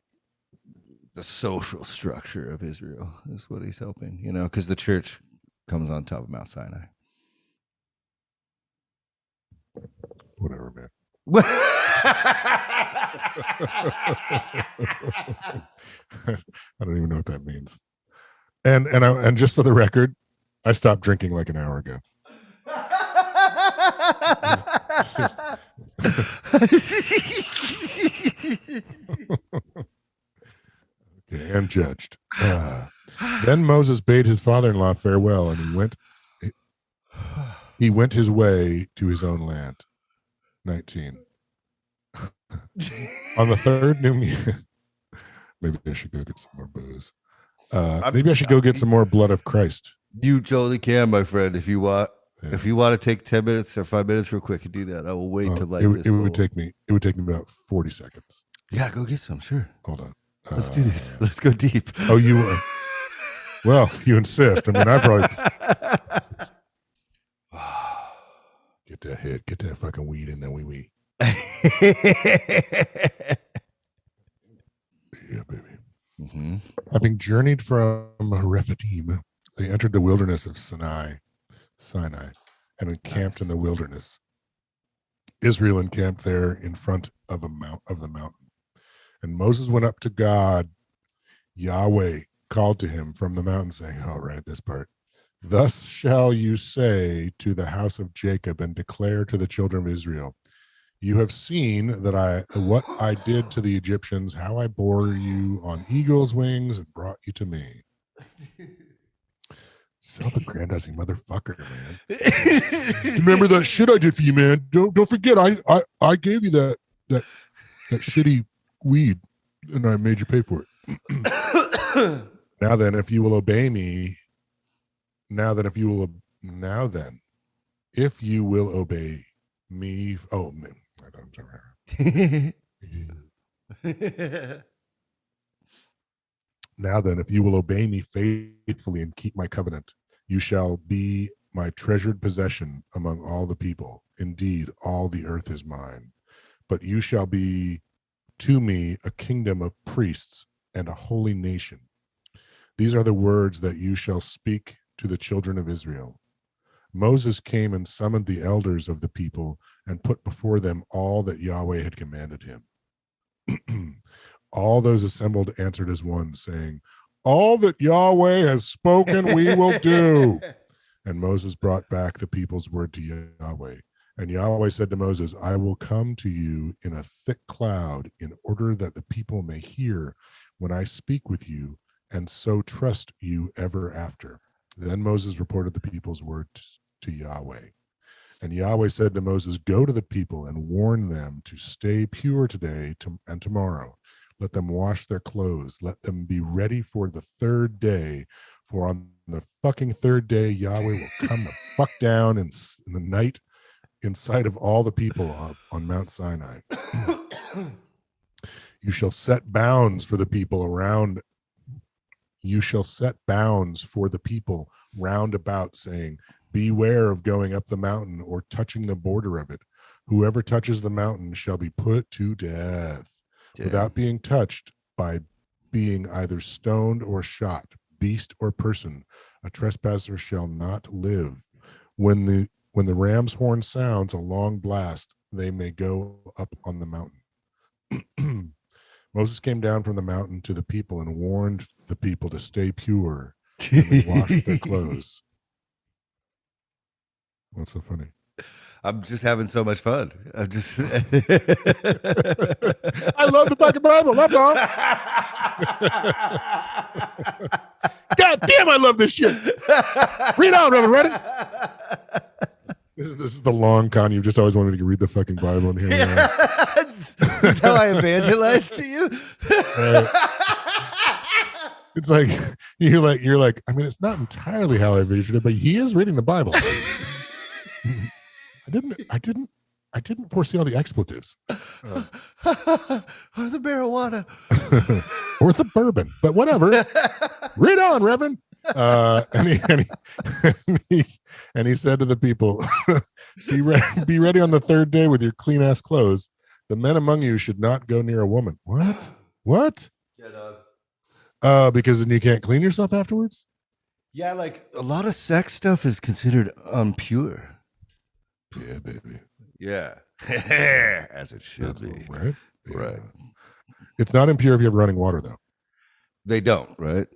the social structure of Israel is what he's hoping, because the church comes on top of Mount Sinai. Whatever, man. I don't even know what that means. And just for the record, I stopped drinking like an hour ago. Okay, and judged. Then Moses bade his father-in-law farewell, and he went his way to his own land. 19. On the third new moon, maybe I should go get some more booze. Maybe I should go get some more blood of Christ. You totally can, my friend. If you want, if you want to take 10 minutes or 5 minutes real quick and do that, I will wait to light this. It would take me about 40 seconds. Yeah, go get some. Sure. Hold on. Let's do this. Let's go deep. Oh, you? Well, you insist. I mean, I probably get that fucking weed in there. We. Yeah, baby. Mm-hmm. Having journeyed from Rephidim, they entered the wilderness of Sinai, and encamped in the wilderness. Israel encamped there in front of the mountain. And Moses went up to God. Yahweh called to him from the mountain, saying, "All right, this part. Thus shall you say to the house of Jacob and declare to the children of Israel, you have seen that what I did to the Egyptians, how I bore you on eagle's wings and brought you to me." Self-aggrandizing motherfucker, man. Remember that shit I did for you, man. Don't forget, I gave you that shitty weed and I made you pay for it. Now then, if you will obey me, if you will obey me, oh man, I'm sorry. Now then, if you will obey me faithfully and keep my covenant, you shall be my treasured possession among all the people. Indeed, all the earth is mine. But you shall be to me a kingdom of priests and a holy nation. These are the words that you shall speak to the children of Israel. Moses came and summoned the elders of the people and put before them all that Yahweh had commanded him. All those assembled answered as one, saying, "All that Yahweh has spoken, we will do." And Moses brought back the people's word to Yahweh. And Yahweh said to Moses, "I will come to you in a thick cloud in order that the people may hear when I speak with you, and so trust you ever after." Then Moses reported the people's words to Yahweh. And Yahweh said to Moses, "Go to the people and warn them to stay pure today and tomorrow. Let them wash their clothes. Let them be ready for the third day. For on the fucking third day, Yahweh will come the fuck down in the night in sight of all the people on Mount Sinai. You shall set bounds for the people around. You shall set bounds for the people round about, saying, beware of going up the mountain or touching the border of it. Whoever touches the mountain shall be put to death without being touched by being either stoned or shot, beast or person. A trespasser shall not live. When the ram's horn sounds a long blast, they may go up on the mountain. Moses came down from the mountain to the people and warned the people to stay pure, and they washed their clothes. What's so funny? I'm just having so much fun. I love the fucking Bible. That's all. God damn, I love this shit. Read on, Reverend. Ready? This is the long con. You've just always wanted to read the fucking Bible and hear me out. That's how I evangelize to you. It's like you're like. I mean, it's not entirely how I envisioned it, but he is reading the Bible. I didn't foresee all the expletives. Or the marijuana. Or the bourbon, but whatever. Read on, Reverend. And he said to the people, be ready on the third day with your clean ass clothes. The men among you should not go near a woman. What? Yeah, dog. Because then you can't clean yourself afterwards? Yeah, like a lot of sex stuff is considered impure. Yeah, baby. Yeah. As it should be. Right? Yeah. Right. It's not impure if you have running water, though. They don't, right?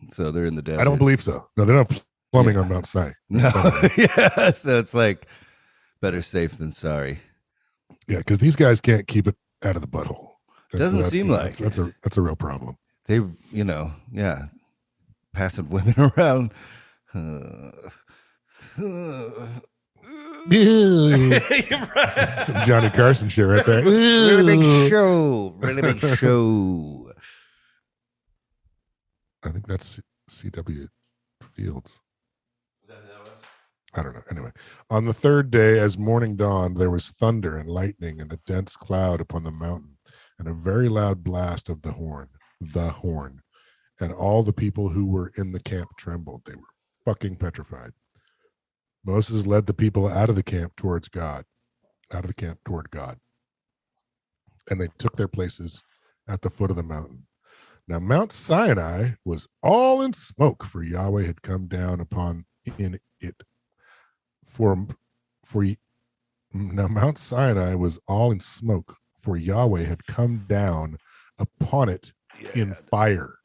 So they're in the desert. I don't believe so. No, they don't have plumbing on Mount Sinai. No. Yeah. So it's like better safe than sorry. Yeah, because these guys can't keep it out of the butthole. Doesn't seem like that's a real problem. They, passing women around. Some Johnny Carson shit right there. Really big show. I think that's C.W. Fields. I don't know. Anyway, on the third day, as morning dawned, there was thunder and lightning and a dense cloud upon the mountain and a very loud blast of the horn. And all the people who were in the camp trembled. They were fucking petrified. Moses led the people out of the camp toward God. And they took their places at the foot of the mountain. Now Mount Sinai was all in smoke, for Yahweh had come down upon in it. Now Mount Sinai was all in smoke, for Yahweh had come down upon it in fire.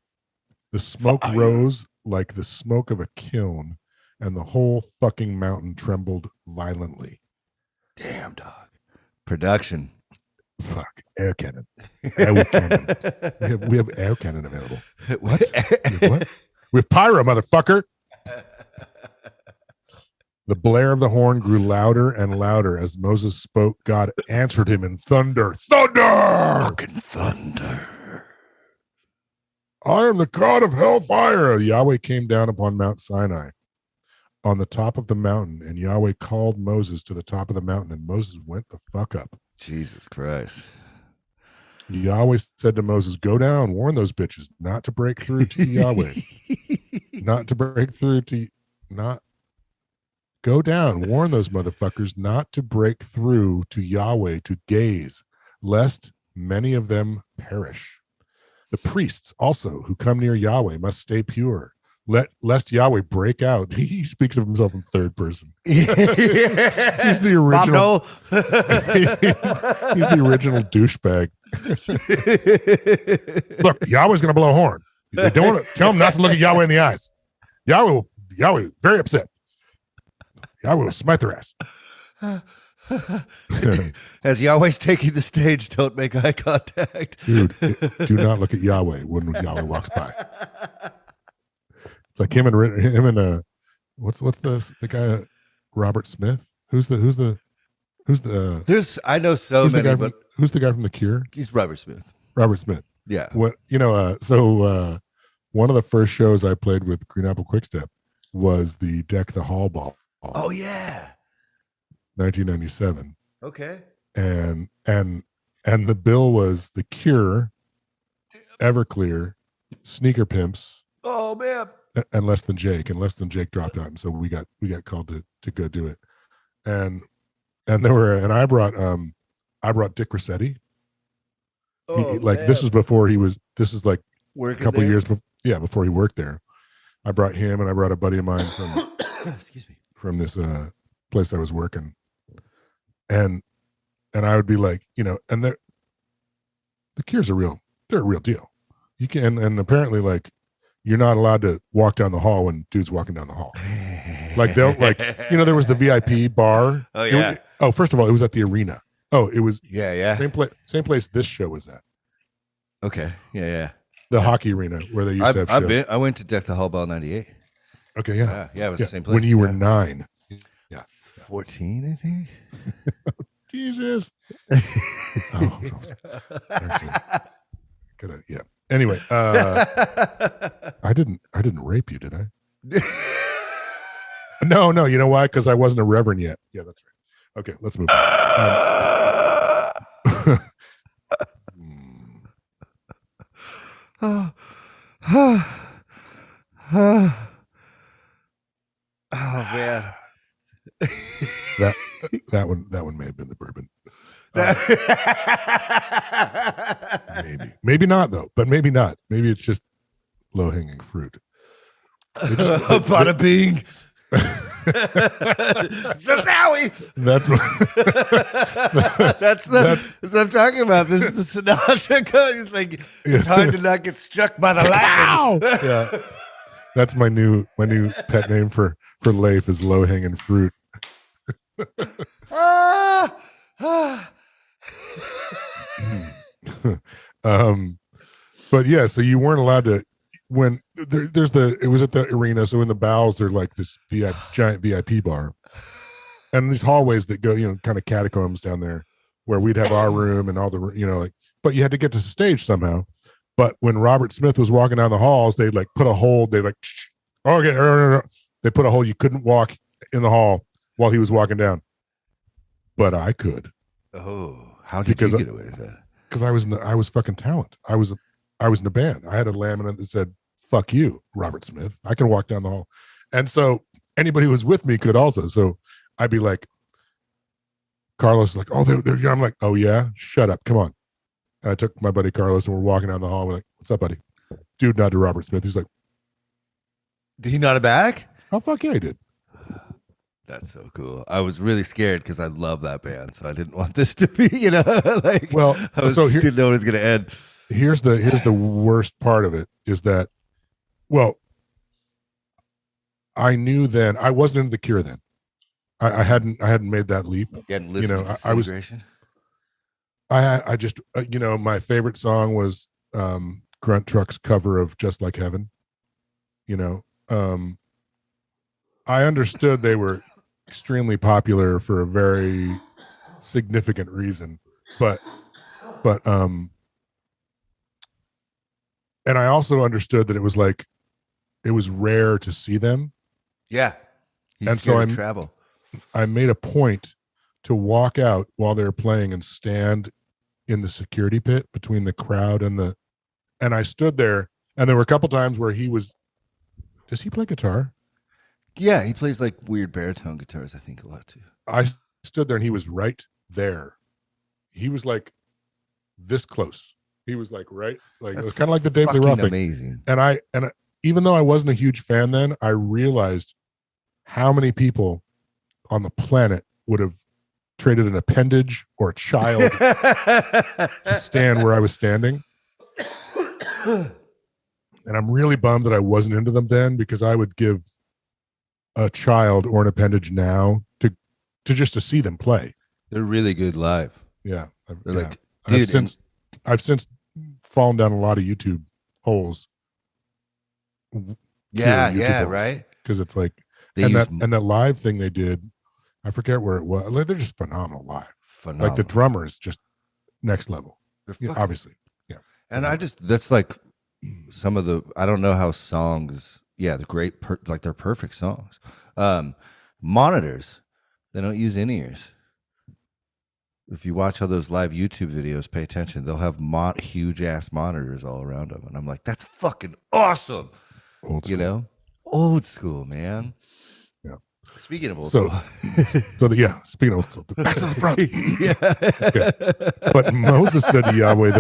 The smoke rose like the smoke of a kiln, and the whole fucking mountain trembled violently. Damn, dog. Production. Fuck. Air cannon. Air cannon. We have air cannon available. What? We have pyro, motherfucker. The blare of the horn grew louder and louder. As Moses spoke, God answered him in thunder. Thunder! Fucking thunder. I am the God of hellfire. Yahweh came down upon Mount Sinai on the top of the mountain, and Yahweh called Moses to the top of the mountain, and Moses went the fuck up. Jesus Christ. Yahweh said to Moses, go down, warn those bitches not to break through to Yahweh. Go down, warn those motherfuckers not to break through to Yahweh to gaze, lest many of them perish. The priests also who come near Yahweh must stay pure, lest Yahweh break out. He speaks of himself in third person. He's the original. He's the original douchebag. Look, Yahweh's going to blow a horn. They don't want to tell him not to look at Yahweh in the eyes. Yahweh very upset. Yahweh will smite their ass. As Yahweh's taking the stage, don't make eye contact. Dude, do not look at Yahweh when Yahweh walks by. It's like him and what's the guy, Robert Smith? Who's the I know so many, but who's the guy from The Cure? He's Robert Smith. Robert Smith. Yeah. One of the first shows I played with Green Apple Quickstep was the Deck the Hall Ball. Oh yeah. 1997. Okay. And the bill was The Cure, Everclear, Sneaker Pimps. Oh man. and Less Than Jake, and Less Than Jake dropped out, and so we got called to go do it, and I brought Dick Rossetti. This is before this is like working a couple there? years before he worked there. I brought him, and I brought a buddy of mine from excuse me, from this place I was working, and I would be like, and the Cure's they're a real deal. You can, and apparently, like, you're not allowed to walk down the hall when dude's walking down the hall. Like they'll there was the VIP bar. Oh yeah. First of all, it was at the arena. Oh, it was same place this show was at. Okay. Yeah. The hockey arena where they used to have shows. I went to Deck the Hall Ball 98. Okay, yeah. Yeah, it was the same place. When you were 9. Yeah. 14, I think. Jesus. Yeah. Anyway, I didn't rape you, did I? No. You know why? Because I wasn't a reverend yet. Yeah, that's right. Okay, let's move on. Oh man. that one may have been the bourbon. Maybe not though, but maybe not. Maybe it's just low hanging fruit. Bada bing. Zowie. That's what I'm talking about. This is the Sinatra code. It's like it's hard to not get struck by the lightning. Yeah, that's my new pet name for Leif is low hanging fruit. But yeah, so you weren't allowed to when it was at the arena, so in the bowels there's like this giant VIP bar, and these hallways that go kind of catacombs down there where we'd have our room and all the but you had to get to the stage somehow. But when Robert Smith was walking down the halls, they'd like put a hold, they like okay, they put a hole, you couldn't walk in the hall while he was walking down, but I could. Oh, how did you get away with that? Because I was fucking talent. I was in a band. I had a laminate that said, "Fuck you, Robert Smith. I can walk down the hall." And so anybody who was with me could also. So I'd be like, Carlos is like, "Oh, they're." I'm like, "Oh yeah, shut up, come on." And I took my buddy Carlos and we're walking down the hall. We're like, "What's up, buddy?" Dude, nod to Robert Smith. He's like, "Did he nod it back?" "Oh fuck yeah, he did." That's so cool. I was really scared because I love that band, so I didn't want this to be, didn't know it was going to end. Here's the worst part of it is that, well, I knew then I wasn't into the Cure then. I hadn't made that leap. You hadn't listened to Disintegration? I just my favorite song was Grunt Truck's cover of Just Like Heaven. I understood they were extremely popular for a very significant reason, but and I also understood that it was rare to see them. Yeah. And so I travel. I made a point to walk out while they were playing and stand in the security pit between the crowd and I stood there, and there were a couple times where does he play guitar? Yeah, he plays like weird baritone guitars, I think, a lot too. I stood there and he was right there. He was like this close. He was like right, like it was kind of like the Dave Lee Roth thing. Amazing. And even though I wasn't a huge fan then, I realized how many people on the planet would have traded an appendage or a child to stand where I was standing. And I'm really bummed that I wasn't into them then, because I would give a child or an appendage now to see them play. They're really good live. Yeah. They're like, dude, I've since fallen down a lot of YouTube holes. Yeah, right. Because it's like, that live thing they did, I forget where it was. They're just phenomenal live. Phenomenal. Like the drummer is just next level. Obviously. Yeah. And that's like some of the, I don't know how songs, they're great, they're perfect songs. Monitors, they don't use in-ears. If you watch all those live YouTube videos, pay attention. They'll have huge ass monitors all around them, and I'm like, that's fucking awesome. Old school. Old school, man. Yeah. Speaking of old school. Speaking of old school, back to the front. Okay. But Moses said to Yahweh,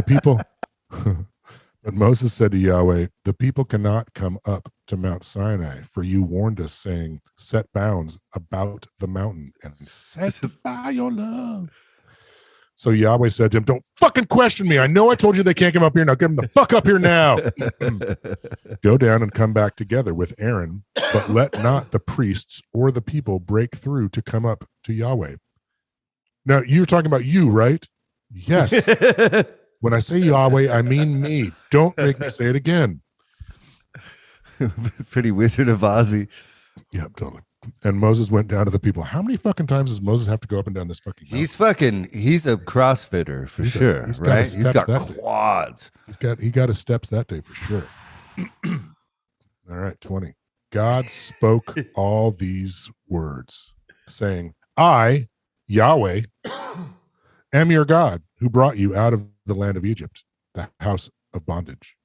the people cannot come up to Mount Sinai, for you warned us, saying, set bounds about the mountain and sanctify your love. So Yahweh said to him, don't fucking question me. I know I told you they can't come up here. Now get them the fuck up here now. Go down and come back together with Aaron, but let not the priests or the people break through to come up to Yahweh. Now, you're talking about you, right? Yes. When I say Yahweh, I mean me. Don't make me say it again. Pretty Wizard of Ozzy. Yeah, totally. And Moses went down to the people. How many fucking times does Moses have to go up and down this fucking mountain? He's a CrossFitter for sure, right? He's got quads. He got his steps that day for sure. All right, 20. God spoke all these words, saying, I, Yahweh, am your God, who brought you out of the land of Egypt, the house of bondage.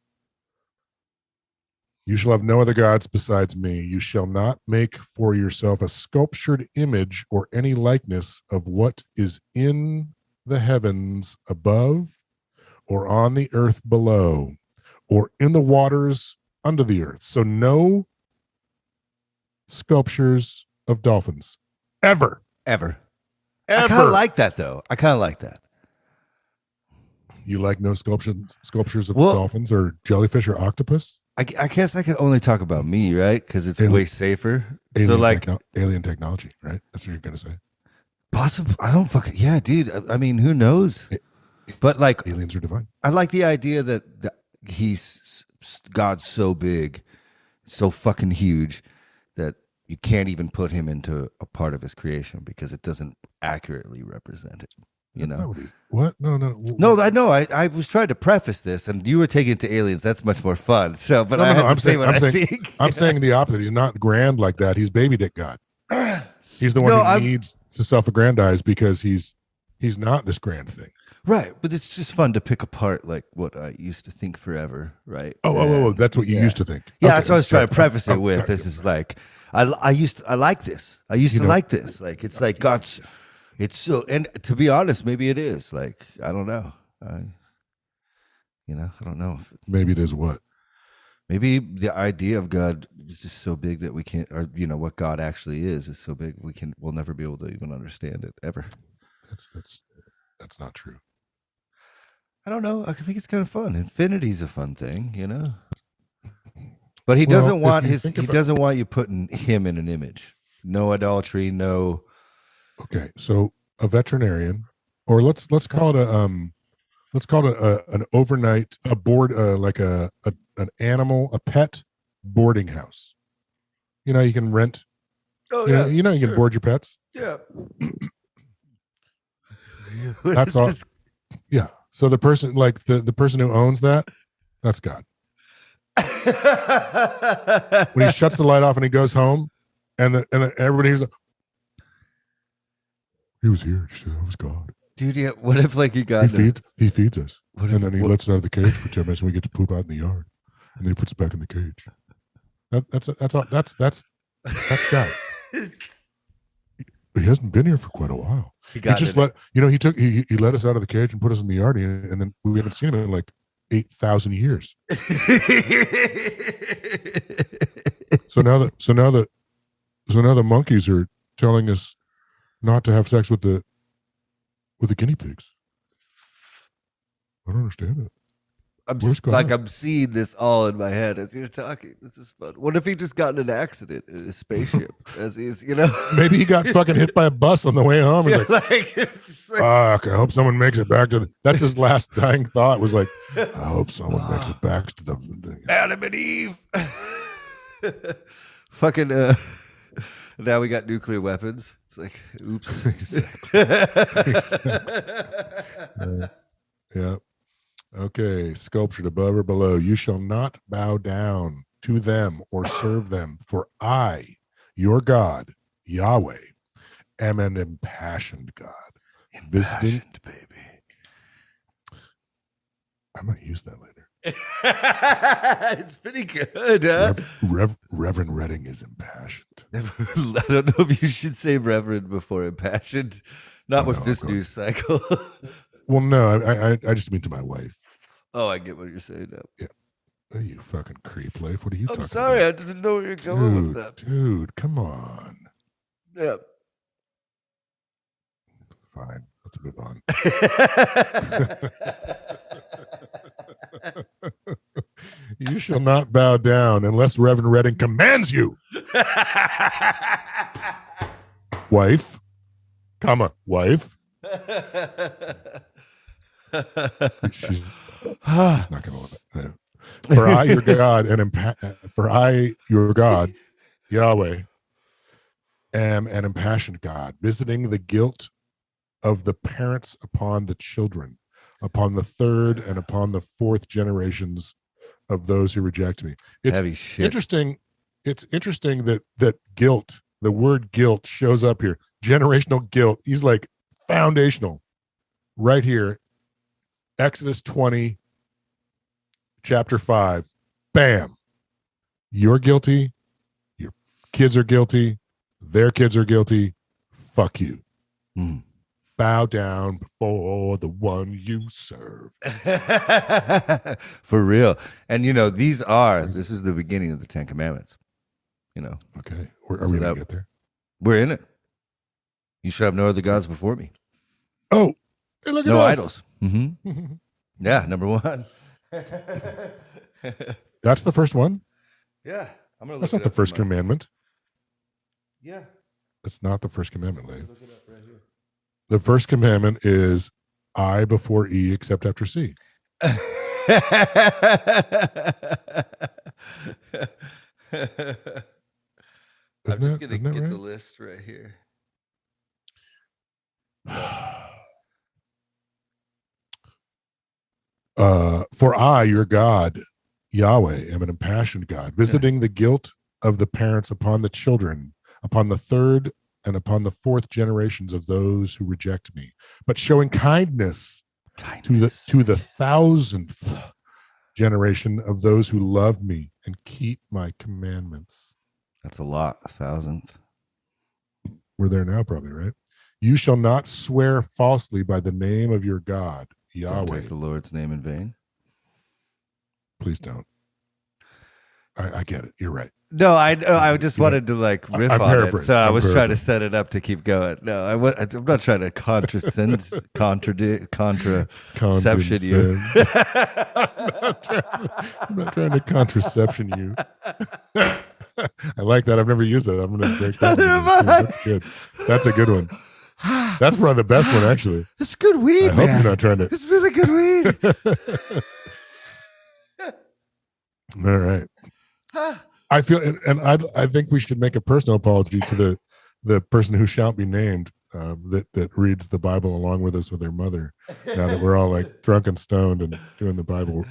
You shall have no other gods besides me. You shall not make for yourself a sculptured image or any likeness of what is in the heavens above, or on the earth below, or in the waters under the earth. So no sculptures of dolphins. Ever. I kind of like that, though. You like no sculptures of dolphins or jellyfish or octopus? I guess I can only talk about me, right? Because it's way safer. Alien technology, right? That's what you're gonna say. Possible. I don't fucking dude. I mean, who knows? But like, aliens are divine. I like the idea that God's so big, so fucking huge that you can't even put him into a part of his creation because it doesn't accurately represent it. You know what? No. I know. I was trying to preface this, and you were taking it to aliens. That's much more fun. So, but I'm saying I think. I'm saying the opposite. He's not grand like that. He's baby dick God. He's the one who needs to self-aggrandize because he's not this grand thing. Right, but it's just fun to pick apart like what I used to think forever. Right? Oh, that's what you used to think. Yeah, that's what I was trying to preface it with. This is like I like this. I used to like this. Like it's like God's. It's so, and to be honest, maybe it is. Like, I don't know. I don't know. Maybe it is what? Maybe the idea of God is just so big that we can't, or what God actually is so big we'll never be able to even understand it ever. That's not true. I don't know. I think it's kind of fun. Infinity's a fun thing, But he doesn't want doesn't want you putting him in an image. No idolatry. No. Okay, so a veterinarian, or let's call it an overnight like an pet boarding house. You can rent. Oh yeah, you can board your pets. Yeah. That's all. Yeah. So the person, like the person who owns that's God. When he shuts the light off and he goes home, and everybody hears. He was here. She said, "I was God." Dude, yeah. What if he got he feeds us, and then he lets us out of the cage for 10 minutes, and we get to poop out in the yard, and then he puts us back in the cage. That's God. He hasn't been here for quite a while. He let us out of the cage and put us in the yard, and then we haven't seen him in like 8,000 years. So now the monkeys are telling us not to have sex with the guinea pigs. I don't understand it. I'm seeing this all in my head as you're talking. This is fun. What if he just got in an accident in a spaceship as he's, Maybe he got fucking hit by a bus on the way home. He's fuck, I hope someone makes it back to that's his last dying thought was like, I hope someone makes it back to the Adam and Eve. Fucking now we got nuclear weapons. It's like, oops. Exactly. Yeah. Okay. Sculptured above or below. You shall not bow down to them or serve them, for I, your God, Yahweh, am an impassioned God. Impassioned, baby. I might use that later. It's pretty good, huh? Reverend Redding is impassioned. I don't know if you should say Reverend before impassioned. Not with this news cycle. Well, no, I just mean to my wife. Oh, I get what you're saying now. Yeah. Oh, you fucking creep, Leif. What are you talking about? I'm sorry, I didn't know where you're going with that. Dude, come on. Yeah. Fine. Let's move on. You shall not bow down unless Reverend Redding commands you. Wife. Comma. Wife. She's not going to love it. For I, your God, your God, Yahweh, am an impassioned God, visiting the guilt of the parents upon the children, upon the third and upon the fourth generations of those who reject me. It's heavy shit. Interesting. It's interesting that guilt, the word guilt, shows up here. Generational guilt. He's like foundational, right here. Exodus 20, chapter 5. Bam. You're guilty. Your kids are guilty. Their kids are guilty. Fuck you. Mm. Bow down before the one you serve. For real. And, this is the beginning of the Ten Commandments. Okay. Are we going to get there? We're in it. You shall have no other gods before me. Oh, hey, look at no us. Idols. Mm-hmm. Yeah, number one. That's the first one? Yeah. That's not the first commandment. Yeah. That's not the first commandment, Leif. Look it up right here. The first commandment is I before E except after C. I'm just going to get right? The list right here. For I, your God, Yahweh, am an impassioned God, visiting the guilt of the parents upon the children, upon the third and upon the fourth generations of those who reject me, but showing kindness. To the thousandth generation of those who love me and keep my commandments. That's a lot, 1,000th. We're there now, probably, right? You shall not swear falsely by the name of your God, Yahweh. Don't take the Lord's name in vain. Please don't. I get it. You're right. No, I just wanted to riff on it, so I was trying to set it up to keep going. No, I'm not trying to contraception you. I'm not trying to contraception you. I like that. I've never used that. I'm going to break that one. That's good. That's a good one. That's probably the best one, actually. It's good weed, I hope you're not trying to. It's really good weed. All right. I feel, and I think we should make a personal apology to the person who shan't be named that reads the Bible along with us with their mother. Now that we're all like drunk and stoned and doing the Bible,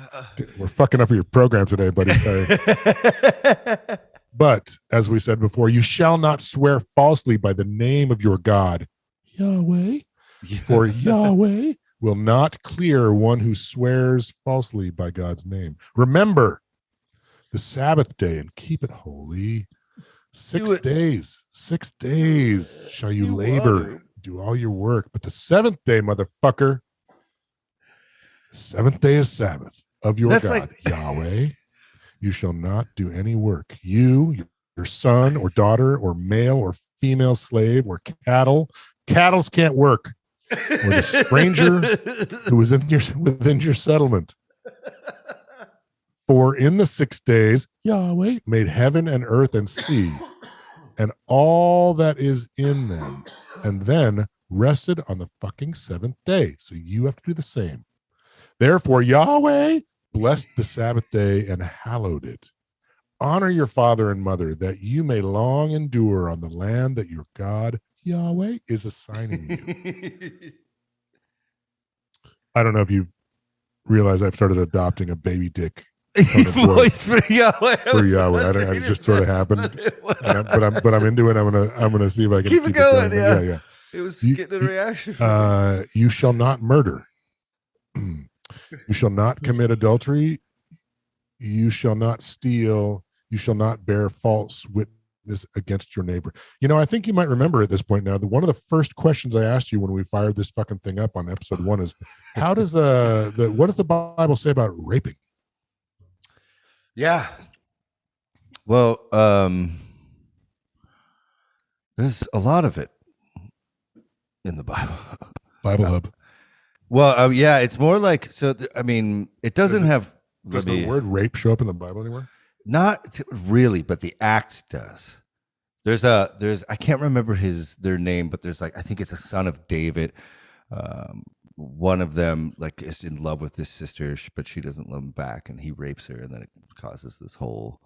we're fucking up your program today, buddy. Sorry. But as we said before, you shall not swear falsely by the name of your God, Yahweh, for Yahweh will not clear one who swears falsely by God's name. Remember the Sabbath day and keep it holy. 6 days shall you labor, do all your work. But the seventh day, motherfucker, the seventh day is Sabbath of your God, Yahweh. You shall not do any work. You, your son or daughter or male or female slave or cattle. Cattles can't work. Or the stranger who is within your settlement. For in the 6 days, Yahweh made heaven and earth and sea, and all that is in them, and then rested on the fucking seventh day. So you have to do the same. Therefore, Yahweh blessed the Sabbath day and hallowed it. Honor your father and mother, that you may long endure on the land that your God, Yahweh, is assigning you. I don't know if you've realized I've started adopting a baby dick voice for Yahweh. It just sort of happened, but I'm into it. I'm gonna see if I can keep it going. Yeah. It was getting a reaction. You shall not murder. You shall not commit adultery. You shall not steal. You shall not bear false witness against your neighbor. I think you might remember at this point now that one of the first questions I asked you when we fired this fucking thing up on episode 1 is, what does the Bible say about raping? Yeah. Well, there's a lot of it in the Bible. Bible Hub. Well, yeah, it's more like, it doesn't have. Does the word rape show up in the Bible anywhere? Not really, but the act does. There's I can't remember their name, but there's I think it's a son of David. One of them is in love with his sister, but she doesn't love him back, and he rapes her, and then it causes this whole,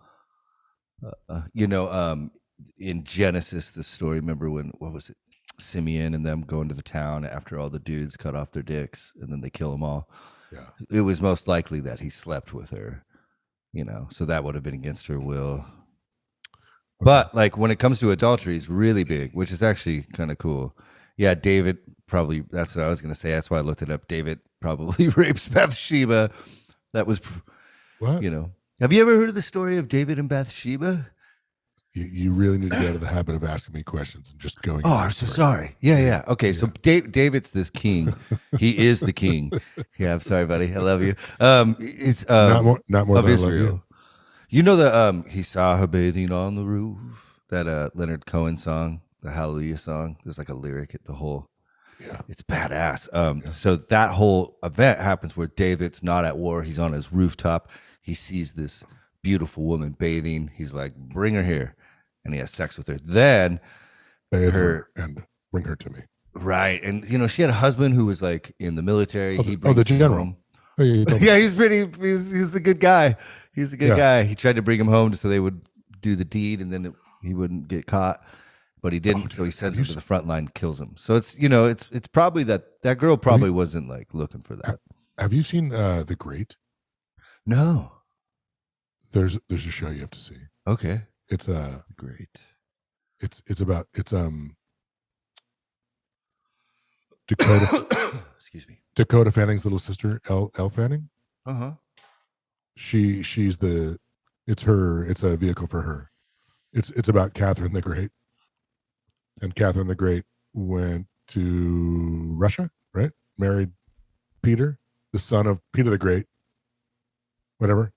in Genesis, the story. Remember what was it? Simeon and them going to the town after all the dudes cut off their dicks, and then they kill them all. Yeah, it was most likely that he slept with her. So that would have been against her will. Okay. But when it comes to adultery, it's really big, which is actually kind of cool. Yeah, David probably, that's what I was going to say. That's why I looked it up. David probably rapes Bathsheba. That was, what? Have you ever heard of the story of David and Bathsheba? You really need to get out of the habit of asking me questions and just going. Oh, I'm so sorry. Yeah. Okay, so David's this king. He is the king. Yeah, I'm sorry, buddy. I love you. It's not more of than Israel. You know he saw her bathing on the roof. That Leonard Cohen song, the Hallelujah song. There's a lyric at the whole. Yeah, it's badass. So that whole event happens where David's not at war. He's on his rooftop. He sees this beautiful woman bathing. He's like, "Bring her here." And he has sex with her. Then her and bring her to me. Right. And she had a husband who was in the military. The general. Oh, yeah, he's a good guy. He's a good guy. He tried to bring him home so they would do the deed, and then he wouldn't get caught. But he didn't, so he sends him to the front line, kills him. So it's it's probably that girl probably wasn't looking for that. Have you seen The Great? No. There's a show you have to see. Okay. It's great. It's Dakota. Excuse me. Dakota Fanning's little sister, Elle Fanning. She's it's a vehicle for her. It's about Catherine the Great. And Catherine the Great went to Russia, right? Married Peter, the son of Peter the Great. Whatever.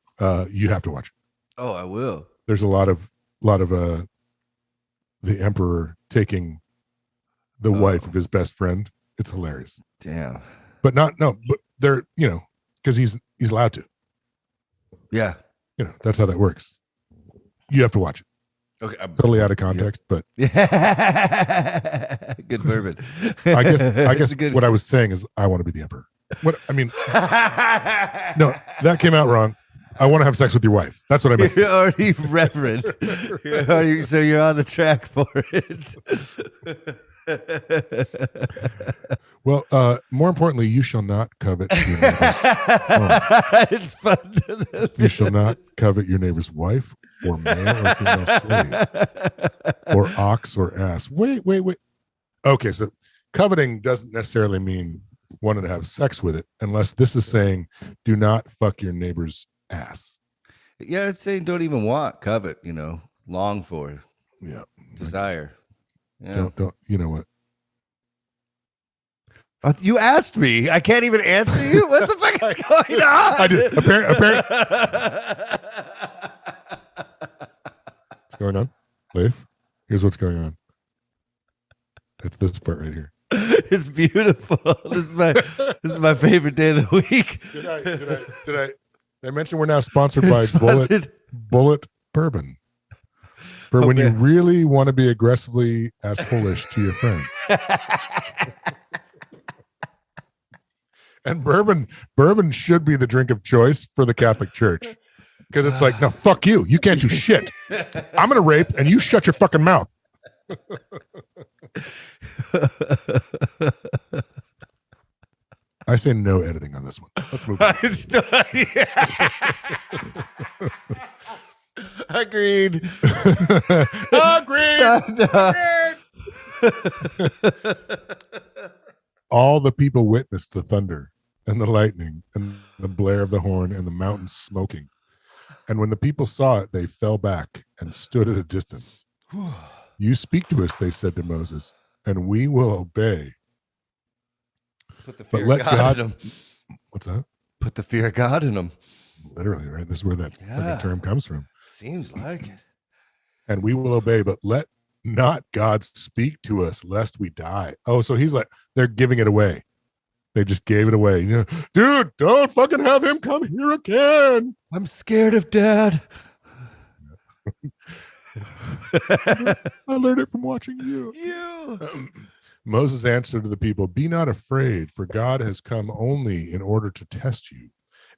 You have to watch it. Oh, I will. There's a lot of the emperor taking the wife of his best friend. It's hilarious. Damn. But but they're, because he's allowed to. Yeah. That's how that works. You have to watch it. Okay. Totally out of context, but good bourbon. I guess what I was saying is I want to be the emperor. No, that came out wrong. I want to have sex with your wife. That's what I meant. You're already reverent. So you're on the track for it. Well, more importantly, you shall not covet your neighbor's It's fun. You shall not covet your neighbor's wife or male or female slave or ox or ass. Wait. Okay, so coveting doesn't necessarily mean wanting to have sex with it, unless this is saying do not fuck your neighbor's ass. Yeah, it's saying don't even want, covet, long for. Yeah. Desire. Yeah. Don't you know what? You asked me. I can't even answer you. What the fuck is going on? I did. Apparently. What's going on? Leif? Here's what's going on. It's this part right here. It's beautiful. This is my favorite day of the week. Did I mention we're now sponsored by Bullet Bourbon? For when you really want to be aggressively assholeish to your friends. And bourbon should be the drink of choice for the Catholic Church. Because it's like, no, fuck you. You can't do shit. I'm going to rape and you shut your fucking mouth. I say no editing on this one. Let's move on. Agreed. All the people witnessed the thunder and the lightning and the blare of the horn and the mountains smoking. And when the people saw it, they fell back and stood at a distance. You speak to us, they said to Moses, and we will obey. Put the fear of God in them. What's that? Put the fear of God in them. Literally, right? This is where that term comes from. Seems like it. And we will obey, but let not God speak to us lest we die. Oh, so he's like, they're giving it away. They just gave it away. You know, dude, don't fucking have him come here again. I'm scared of Dad. I learned it from watching you. Moses answered to the people, be not afraid, for God has come only in order to test you,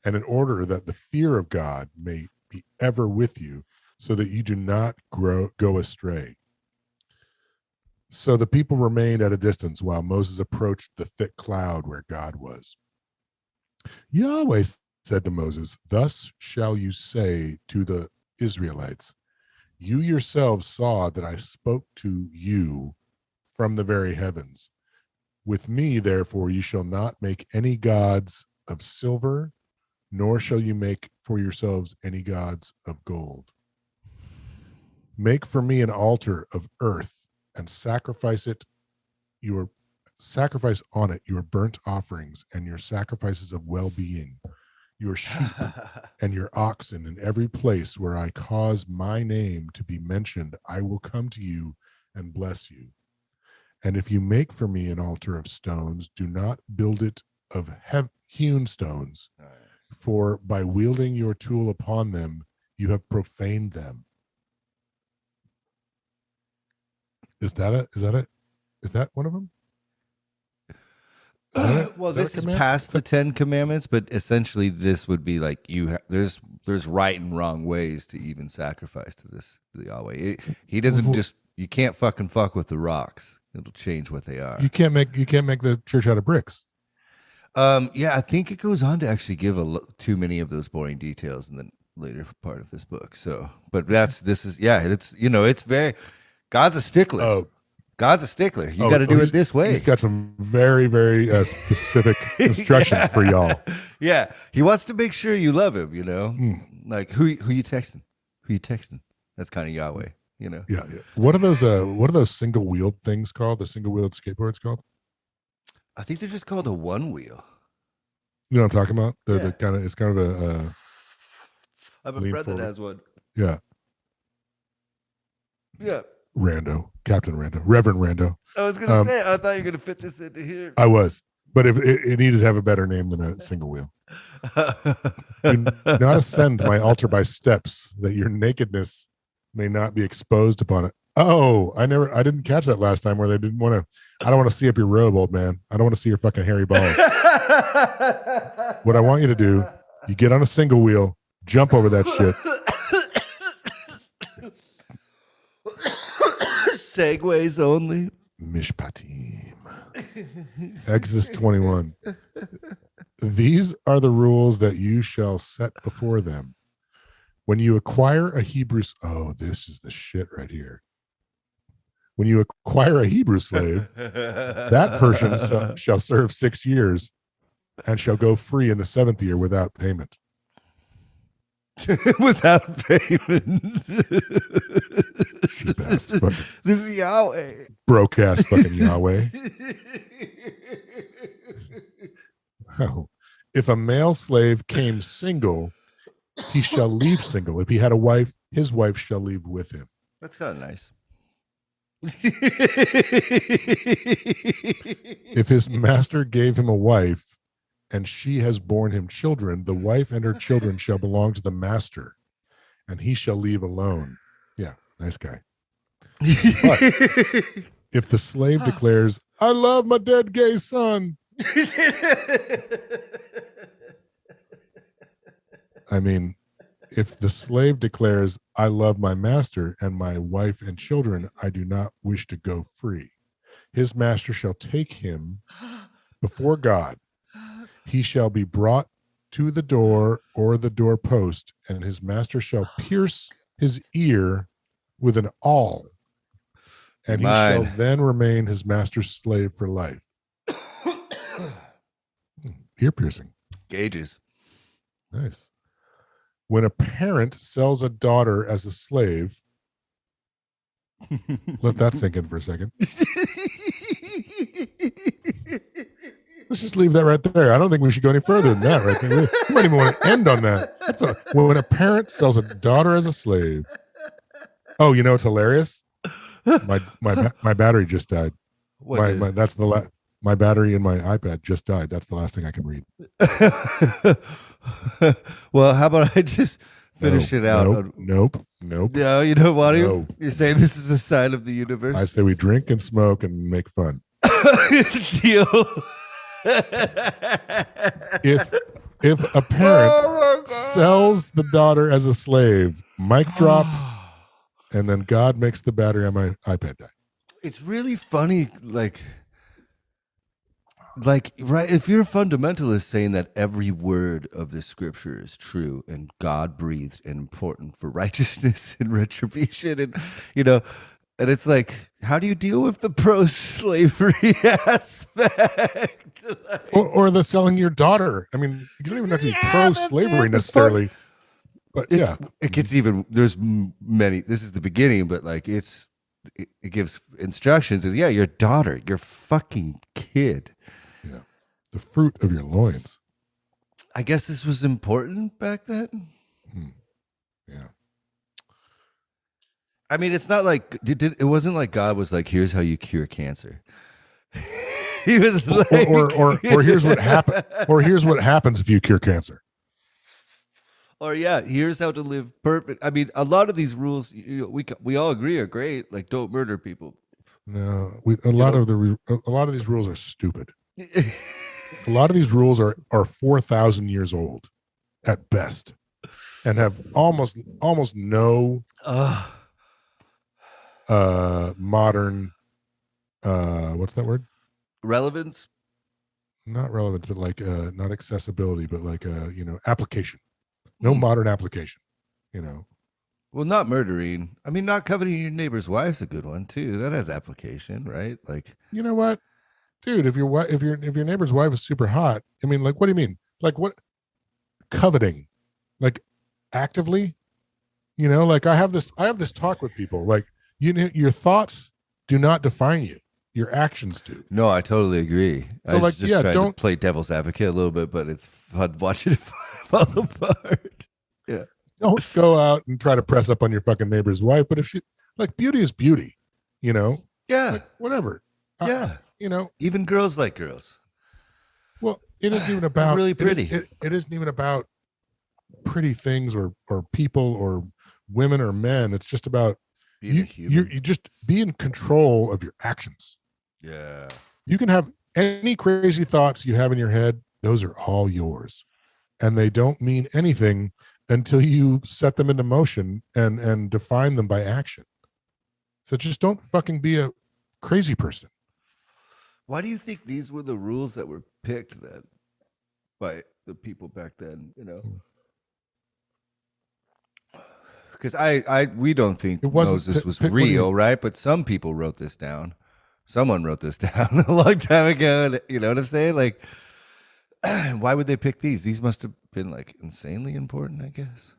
and in order that the fear of God may be ever with you, so that you do not go astray. So the people remained at a distance while Moses approached the thick cloud where God was. Yahweh said to Moses, thus shall you say to the Israelites, you yourselves saw that I spoke to you from the very heavens. With me, therefore, you shall not make any gods of silver, nor shall you make for yourselves any gods of gold. Make for me an altar of earth, and sacrifice on it your burnt offerings and your sacrifices of well-being, your sheep and your oxen. In every place where I cause my name to be mentioned, I will come to you and bless you. And if you make for me an altar of stones, do not build it of hewn stones, for by wielding your tool upon them, you have profaned them. Is that one of them? Well, this is past the 10 Commandments, but essentially this would be like there's right and wrong ways to even sacrifice to the Yahweh. He doesn't you can't fucking fuck with the rocks. It'll change what they are. You can't make the church out of bricks. Yeah, I think it goes on to actually give too many of those boring details in the later part of this book. So, but it's very. God's a stickler. Oh. God's a stickler. You got to do it this way. He's got some very, very specific instructions for y'all. Yeah, he wants to make sure you love him. You know, like who you texting? Who you texting? That's kind of Yahweh. You know. Yeah. What are those single wheeled things called? The single wheeled skateboards called? I think they're just called a one wheel. You know what I'm talking about? The kind of it's kind of a. I have a friend that has one. Yeah. Yeah. Captain Rando, Reverend Rando. I was gonna say, I thought you were gonna fit this into here. I was, but if it needed to have a better name than a single wheel. Do not ascend my altar by steps, that your nakedness may not be exposed upon it. Oh, I didn't catch that last time where they didn't want to. I don't want to see up your robe, old man. I don't want to see your fucking hairy balls. What I want you to do, you get on a single wheel, jump over that shit. Segways only. Mishpatim. Exodus 21. These are the rules that you shall set before them. When you acquire a Hebrew... Oh, this is the shit right here. When you acquire a Hebrew slave, that person shall serve 6 years and shall go free in the 7th year without payment. Without payment. This is Yahweh. Broke ass fucking Yahweh. Oh. If a male slave came single, he shall leave single. If he had a wife, his wife shall leave with him. That's kind of nice. If his master gave him a wife, and she has borne him children, the wife and her children shall belong to the master, and he shall leave alone. Yeah, nice guy. But if the slave declares, I love my dead gay son. I mean, if the slave declares, I love my master and my wife and children, I do not wish to go free. His master shall take him before God. He shall be brought to the door or the doorpost, and his master shall pierce his ear with an awl, and he shall then remain his master's slave for life. ear piercing. Gauges. Nice. When a parent sells a daughter as a slave, let that sink in for a second. Let's just leave that right there. I don't think we should go any further than that right there. You might even want to end on that. When a parent sells a daughter as a slave. Oh, you know it's hilarious? My battery just died. My battery in my iPad just died. That's the last thing I can read. Well, how about I just finish it out? Nope. No, you don't want to? You're saying this is a sign of the universe? I say we drink and smoke and make fun. Deal. If a parent sells the daughter as a slave, mic drop, and then God makes the battery on my iPad die. It's really funny, like right, if you're a fundamentalist saying that every word of the scripture is true and God breathed and important for righteousness and retribution, and and it's like, how do you deal with the pro-slavery aspect? Or the selling your daughter. I mean, you don't even have to be pro-slavery necessarily. But it gets even. There's many. This is the beginning, but like it gives instructions. And your daughter, your fucking kid. Yeah, the fruit of your loins. I guess this was important back then. Yeah. I mean, it's not like it wasn't like God was like, "Here's how you cure cancer." He was like, or here's what happen, or here's what happens if you cure cancer. Or here's how to live perfect. I mean, a lot of these rules we all agree are great. Like, don't murder people. No, a lot of these rules are stupid. A lot of these rules are 4,000 years old at best, and have almost no modern what's that word? Relevance? Not relevance, but like not accessibility, but like application. No modern application, Well, not murdering. I mean, not coveting your neighbor's wife's a good one too. That has application, right? Like, you know what, dude? If your neighbor's wife is super hot, I mean, like, what do you mean? Like, what coveting? Like, actively? Like I have this talk with people. Like, your thoughts do not define you. Your actions do. No, I totally agree. So, I was just trying to play devil's advocate a little bit, but it's fun watching it fall apart. Yeah. Don't go out and try to press up on your fucking neighbor's wife. But if she, like, beauty is beauty, Yeah. Like, whatever. Yeah. Even girls like girls. Well, it isn't even about really pretty. It isn't even about pretty things or people or women or men. It's just about you just be in control of your actions. Yeah. You can have any crazy thoughts you have in your head. Those are all yours. And they don't mean anything until you set them into motion and define them by action. So just don't fucking be a crazy person. Why do you think these were the rules that were picked then by the people back then, Because we don't think Moses was real, right? But some people wrote this down. Someone wrote this down a long time ago. You know what I'm saying? Like, why would they pick these? These must have been like insanely important, I guess.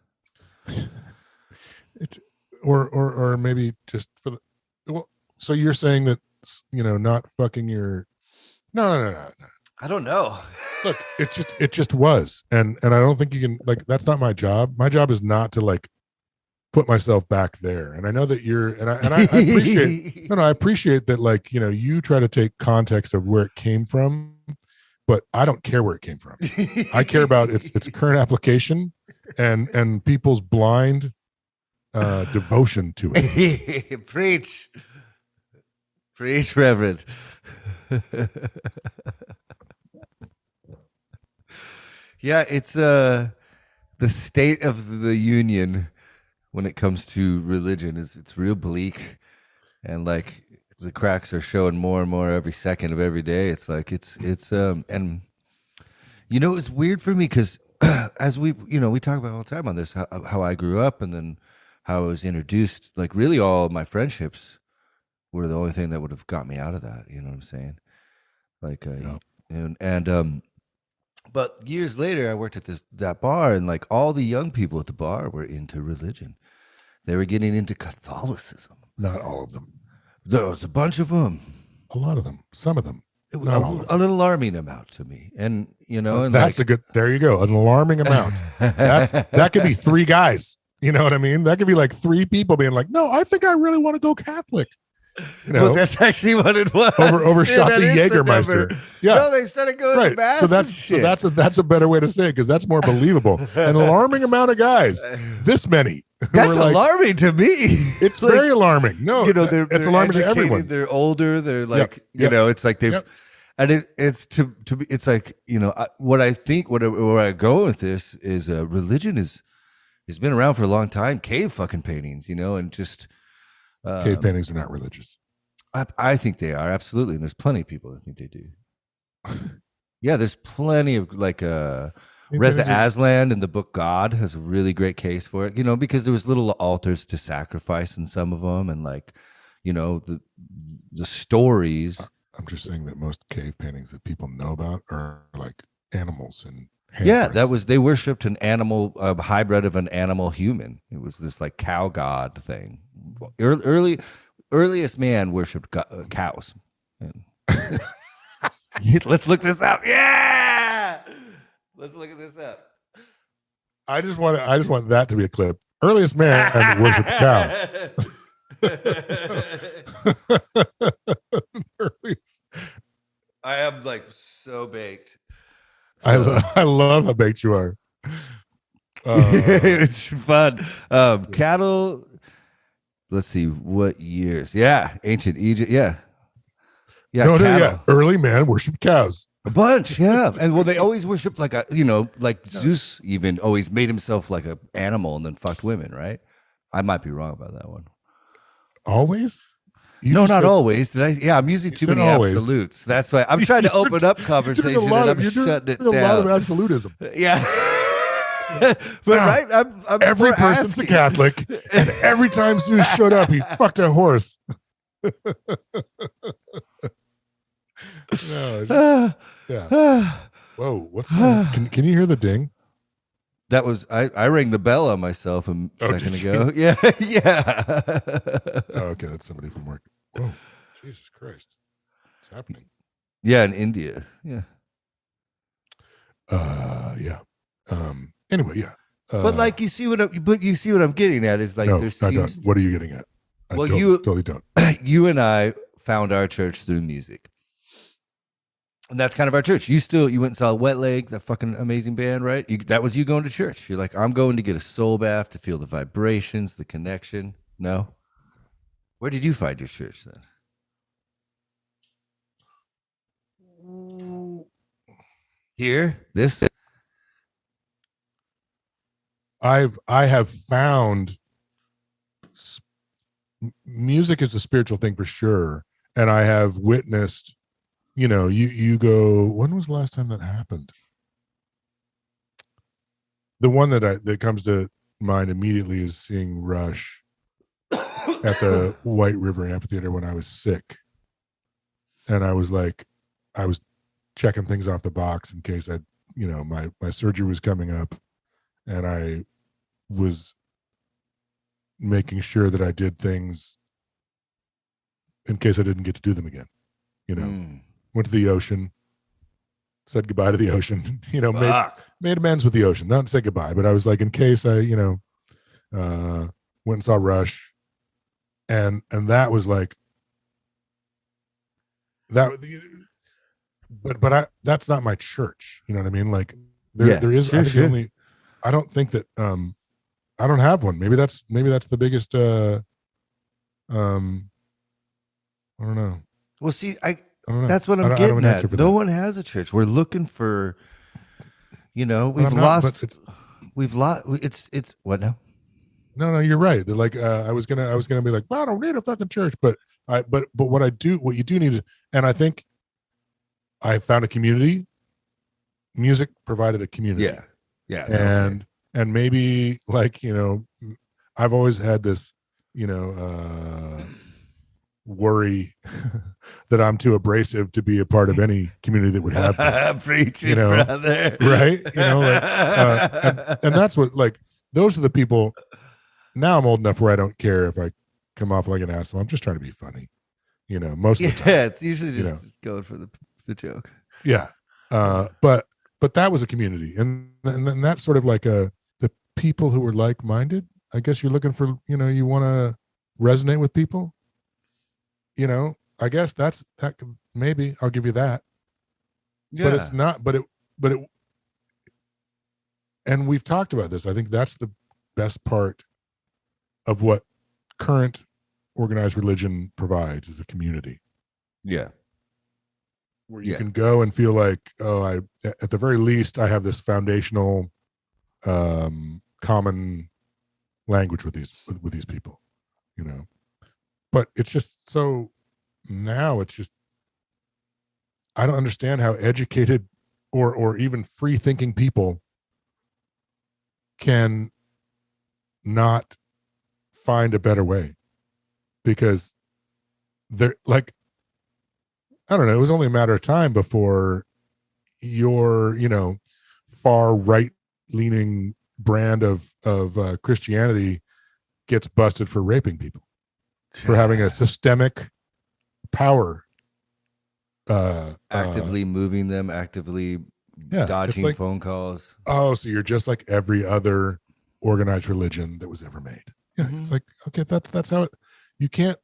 Or maybe just for the. So you're saying that not fucking your. No. I don't know. Look, it just was, and I don't think you can, like, that's not my job. My job is not to, like, put myself back there. And I know that I appreciate I appreciate that, like, you try to take context of where it came from, but I don't care where it came from. I care about its current application and people's blind devotion to it. Preach, Reverend. Yeah, it's the state of the union when it comes to religion it's real bleak, and like the cracks are showing more and more every second of every day. It's like it's and it's weird for me because as we talk about all the time on this how I grew up and then how I was introduced. Like, really all my friendships were the only thing that would have got me out of that. You know what I'm saying? Like, But years later, I worked at that bar, and like all the young people at the bar were into religion. They were getting into Catholicism. Not all of them. There was a bunch of them. A lot of them. Some of them. It was an alarming amount to me, and and that's like, a good. There you go, an alarming amount. That could be 3 guys. You know what I mean? That could be like 3 people being like, "No, I think I really want to go Catholic." Well, that's actually what it was. Over shots of Jägermeister. Yeah. No, they started going to mass. So that's a better way to say it, because that's more believable. An alarming amount of guys. This many. That's alarming to me. It's like, very alarming. No, it's alarming to everyone. They're older. They're like, it's like they've, and it's to be. It's like what I think. Where I go with this is religion has been around for a long time. Cave fucking paintings, and just. Cave paintings are not religious. I think they are, absolutely, and there's plenty of people that think they do. Yeah, there's plenty of like Reza Aslan in the book God has a really great case for it. Because there was little altars to sacrifice in some of them, and like the stories. I'm just saying that most cave paintings that people know about are like animals and. Yeah, they worshipped an animal, a hybrid of an animal human. It was this like cow god thing. Earliest man worshipped cows. Let's look this up. Yeah, let's look at this up. I just want that to be a clip. Earliest man worshipped cows. I am like so baked. I love how baked you are. It's fun. Cattle. Let's see what years. Yeah, ancient Egypt. Yeah. Early man worshipped cows. A bunch. Yeah, and they always worshipped like Zeus even always made himself like an animal and then fucked women. Right? I might be wrong about that one. Always. No, not always. Did I? Yeah, I'm using too many absolutes. That's why I'm trying to open up conversation. You're doing a lot of absolutism. Yeah. But right, I'm every person's a Catholic, and every time Zeus showed up, he fucked a horse. Yeah. Whoa, what's going on? Can you hear the ding? That was I rang the bell on myself a second ago. Yeah. Oh, okay, that's somebody from work. Whoa, Jesus Christ, what's happening? Yeah, in India. Yeah. Yeah. Anyway, yeah. But like you see what I'm getting at is like no, there's. What are you getting at? You totally don't. You and I found our church through music. And that's kind of our church. You went and saw Wet Leg, that fucking amazing band, right? That was you going to church. You're like, I'm going to get a soul bath to feel the vibrations, the connection. No? Where did you find your church then? Here? This? I have found music is a spiritual thing for sure. And I have witnessed, you go, when was the last time that happened? The one that comes to mind immediately is seeing Rush at the White River Amphitheater when I was sick. And I was checking things off the box in case my surgery was coming up, and I was making sure that I did things in case I didn't get to do them again. Went to the ocean, said goodbye to the ocean, made amends with the ocean. Not to say goodbye, but I was like, in case I, went and saw Rush, and that was like that. But that's not my church. You know what I mean? Like there is. Sure. I don't think that. I don't have one. Maybe that's the biggest. I don't know. Well, see, that's what I'm getting at. No one has a church. We're looking for, we've lost. It's what now? No, you're right. They're like, I was gonna be like, well, I don't need a fucking church, but what you do need, and I think I found a community. Music provided a community. Yeah. And maybe like, I've always had this, worry that I'm too abrasive to be a part of any community that would have that. Preaching, brother. Right? And that's what, like, those are the people. Now I'm old enough where I don't care if I come off like an asshole. I'm just trying to be funny, most of the time. Yeah, it's usually just going for the joke. Yeah. But that was a community. And that's sort of like the people who were like-minded. I guess you're looking for, you want to resonate with people. I guess that maybe I'll give you that. Yeah. But it's not, but it, and we've talked about this. I think that's the best part of what current organized religion provides, is a community. Yeah. Where you can go and feel like, at the very least, I have this foundational, common language with these people, but it's just so, now it's just, I don't understand how educated or even free thinking people can not find a better way, because they're like, I don't know, it was only a matter of time before your, far right leaning brand of Christianity gets busted for raping people, for having a systemic power, actively moving them, actively dodging phone calls. Oh, so you're just like every other organized religion that was ever made. Yeah. Mm-hmm. It's like, okay, that's how you can't,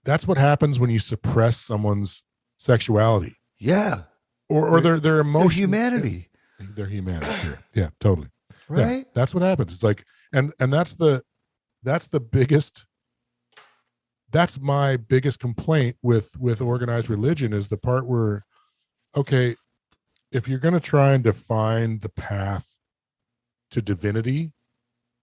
that's what happens when you suppress someone's sexuality. Yeah. Or their emotion. Their humanity. Sure. Yeah, totally. Right. Yeah, that's what happens. It's like, and that's the biggest, that's my biggest complaint with organized religion, is the part where, okay, if you're going to try and define the path to divinity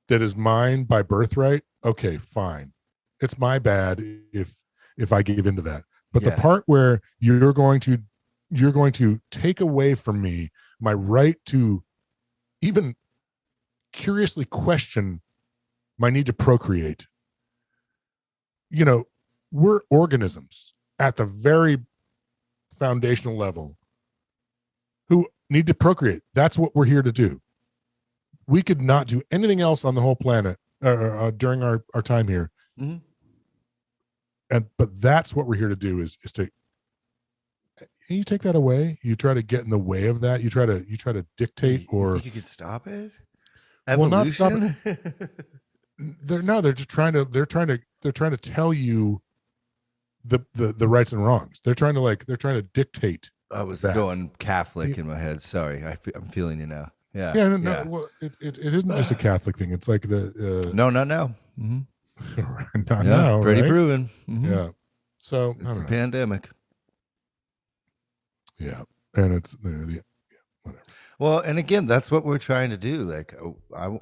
that is mine by birthright, okay, fine. It's my bad if I give into that. But the part where you're going to take away from me my right to even curiously question my need to procreate. We're organisms at the very foundational level who need to procreate. That's what we're here to do. We could not do anything else on the whole planet during our time here. Mm-hmm. But that's what we're here to do, is to, you take that away, you try to get in the way of that, you try to dictate, or you think you could stop it? Evolution? Well, not stop it. They're just trying to tell you the rights and wrongs. They're trying to dictate. I was going Catholic in my head. Sorry, I'm feeling you now. Yeah. Yeah. No. Well, it isn't just a Catholic thing. It's like the no, not now. Mm-hmm. Not now. Pretty right? proven. Mm-hmm. Yeah. So it's a pandemic. Yeah, and it's whatever. Well, and again, that's what we're trying to do. Like, I've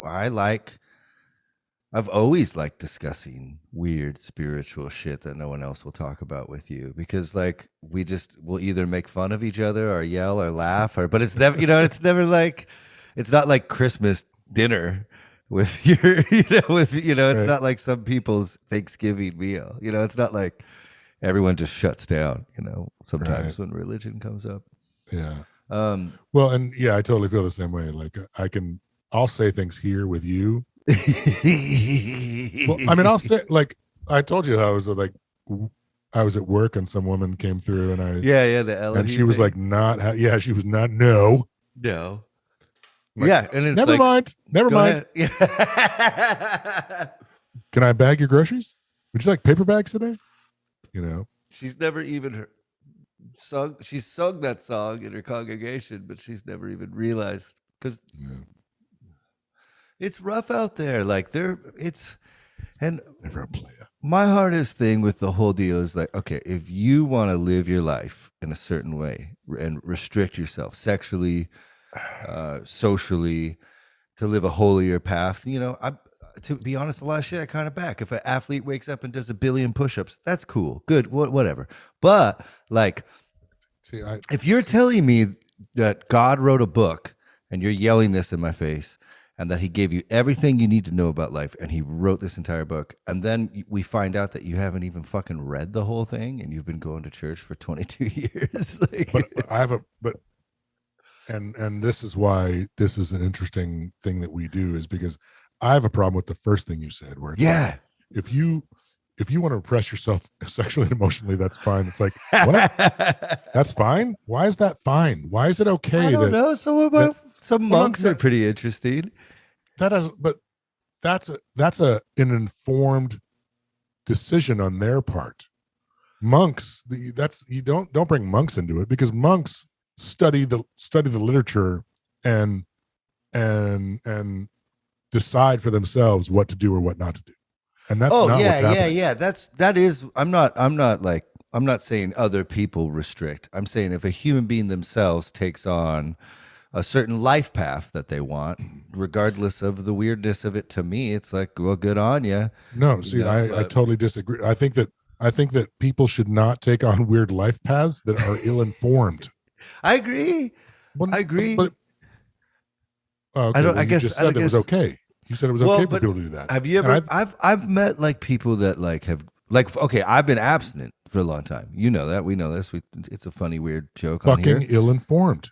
always liked discussing weird spiritual shit that no one else will talk about with you, because like we'll either make fun of each other or yell or laugh, but it's never, it's never like, it's not like Christmas dinner with your, it's not like some people's Thanksgiving meal. It's not like everyone just shuts down, sometimes when religion comes up. Yeah. Well, and I totally feel the same way. Like I'll say things here with you. Well, I mean, I'll say, like, I told you how I was at work and some woman came through and the Elohim and she was like, she was not, no. Like, and it's never mind. Yeah. Can I bag your groceries? Would you like paper bags today? She's never even sung. She's sung that song in her congregation, but she's never even realized, because it's rough out there. Like and never a player. My hardest thing with the whole deal is like, okay, if you want to live your life in a certain way and restrict yourself sexually, socially, to live a holier path, to be honest, a lot of shit I kind of back. If an athlete wakes up and does 1 billion push-ups, that's cool, good, whatever. But like, if you're telling me that God wrote a book and you're yelling this in my face, and that he gave you everything you need to know about life, and he wrote this entire book, and then we find out that you haven't even fucking read the whole thing, and you've been going to church for 22 years. Like, and this is why this is an interesting thing that we do, is because I have a problem with the first thing you said, where it's like, if you want to repress yourself sexually and emotionally, that's fine. It's like, what? That's fine? Why is that fine? Why is it okay? I don't know. Some monks are pretty interesting. But that's an informed decision on their part. Monks, you don't bring monks into it, because monks study the literature and decide for themselves what to do or what not to do. And that's not what's happening. I'm not saying other people restrict. I'm saying if a human being themselves takes on a certain life path that they want, regardless of the weirdness of it, to me, it's like, well, good on you. No, see, I totally disagree. I think that people should not take on weird life paths that are ill-informed. I agree. But I guess you just said it was okay. You said it was okay for people to do that. Have you ever? I've met like people that like have like, okay, I've been abstinent for a long time. You know that. We know this. It's a funny, weird joke on here. Fucking ill-informed.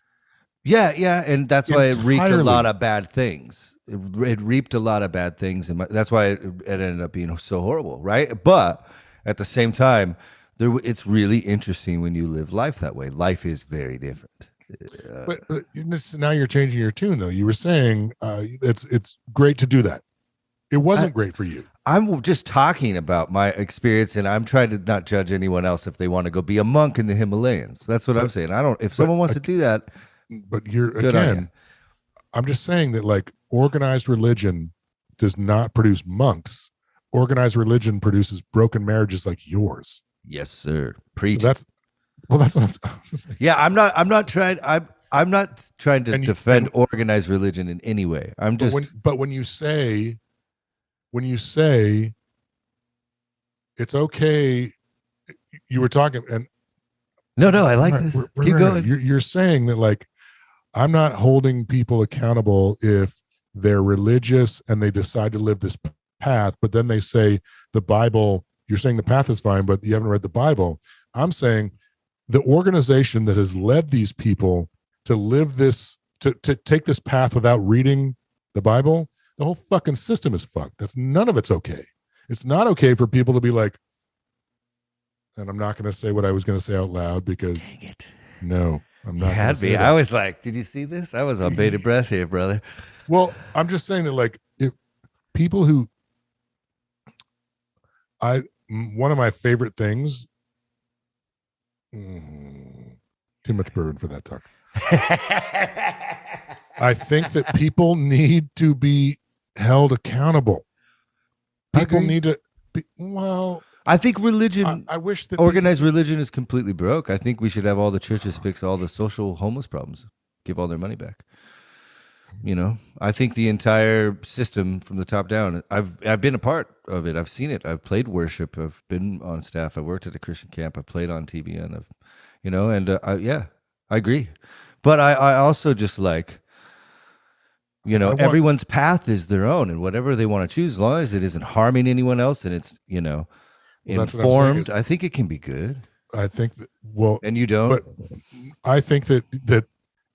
Yeah, and that's why it reaped a lot of bad things. It reaped a lot of bad things, and that's why it ended up being so horrible, right? But at the same time, it's really interesting when you live life that way. Life is very different. But now you're changing your tune, though. You were saying it's great to do that. It wasn't great for you. I'm just talking about my experience, and I'm trying to not judge anyone else if they want to go be a monk in the Himalayas. That's what I'm saying. If someone wants to do that. But I'm just saying that, like, organized religion does not produce monks. Organized religion produces broken marriages like yours. Yes, sir. Preach. So that's what I'm saying. Yeah, I'm not trying to defend organized religion in any way. But when you say it's okay, you were talking, and no, I like this. Keep going. You're saying that, like, I'm not holding people accountable if they're religious and they decide to live this path, but then they say the Bible, you're saying the path is fine, but you haven't read the Bible. I'm saying the organization that has led these people to live this, to take this path without reading the Bible, the whole fucking system is fucked. None of it's okay. It's not okay for people to be like, and I'm not going to say what I was going to say out loud because dang it. No, I'm not. Had me. I was like, did you see this? I was on bated breath here, brother. Well, I'm just saying that, like, if people who one of my favorite things, too much bourbon for that talk. I think that people need to be held accountable. People need to be, I think religion, I wish that organized religion is completely broke. I think we should have all the churches fix all the social homeless problems, give all their money back. You know, I think the entire system from the top down, I've been a part of it. I've seen it. I've played worship. I've been on staff. I worked at a Christian camp. I played on TV, and I agree. But I also just like, you know, everyone's path is their own, and whatever they want to choose, as long as it isn't harming anyone else and it's, you know, informed, I think it can be good. I think that, and you don't. But I think that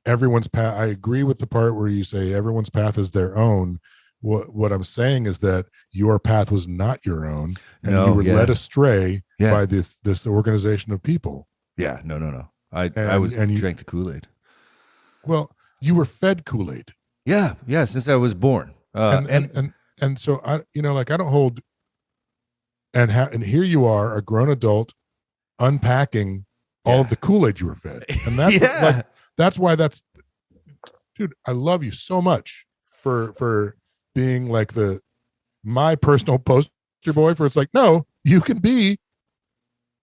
everyone's path. I agree with the part where you say everyone's path is their own. What I'm saying is that your path was not your own, and you were led astray by this organization of people. Yeah, no. I drank the Kool-Aid. Well, you were fed Kool-Aid. Yeah, since I was born. And so I don't hold. And here you are, a grown adult, unpacking all of the Kool-Aid you were fed, and that's why dude. I love you so much for being like my personal poster boy. For it's like, no, you can be.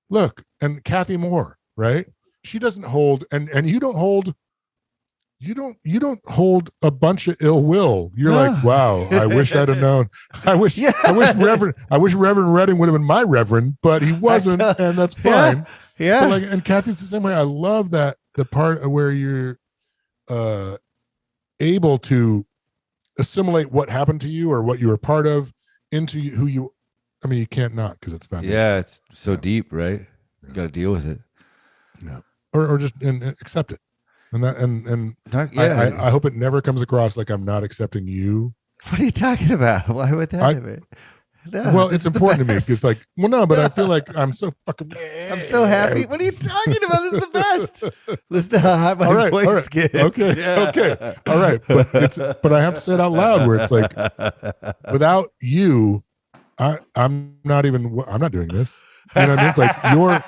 Look, and Kathy Moore, right? She doesn't hold, and you don't hold. You hold a bunch of ill will. You're like, wow, I wish I'd have known. I wish Reverend Redding would have been my Reverend, but he wasn't, and that's fine. Yeah. But and Kathy's the same way. I love that the part where you're able to assimilate what happened to you or what you were part of into who you. I mean, you can't not because it's foundation. Yeah, it's so deep, right? You got to deal with it. Yeah, or just and accept it, and that and not, yeah. I hope it never comes across like I'm not accepting you. What are you talking about? Why would that happen? No, well, it's important to me because, like, well, no, but I feel like I'm so fucking. I'm so happy. What are you talking about? This is the best. Listen to how high my voice gets. Okay, all right, but I have to say it out loud where it's like, without you, I'm not doing this. You know what I mean? It's like you're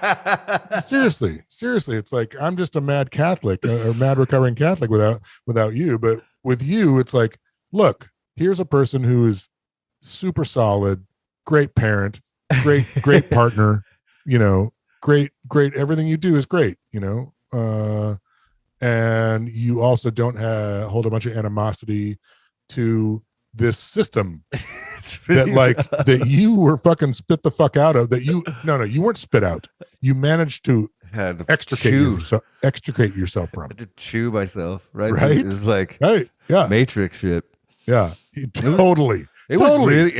seriously. It's like I'm just a mad Catholic, a mad recovering Catholic without you. But with you, it's like, look, here's a person who is super solid, great parent, great partner, great, everything you do is great, and you also don't hold a bunch of animosity to this system that you were fucking spit the fuck out of, that you weren't spit out. You managed to extricate yourself from. I had to chew myself, right? Right. It was like Matrix shit. Yeah, totally. It was really,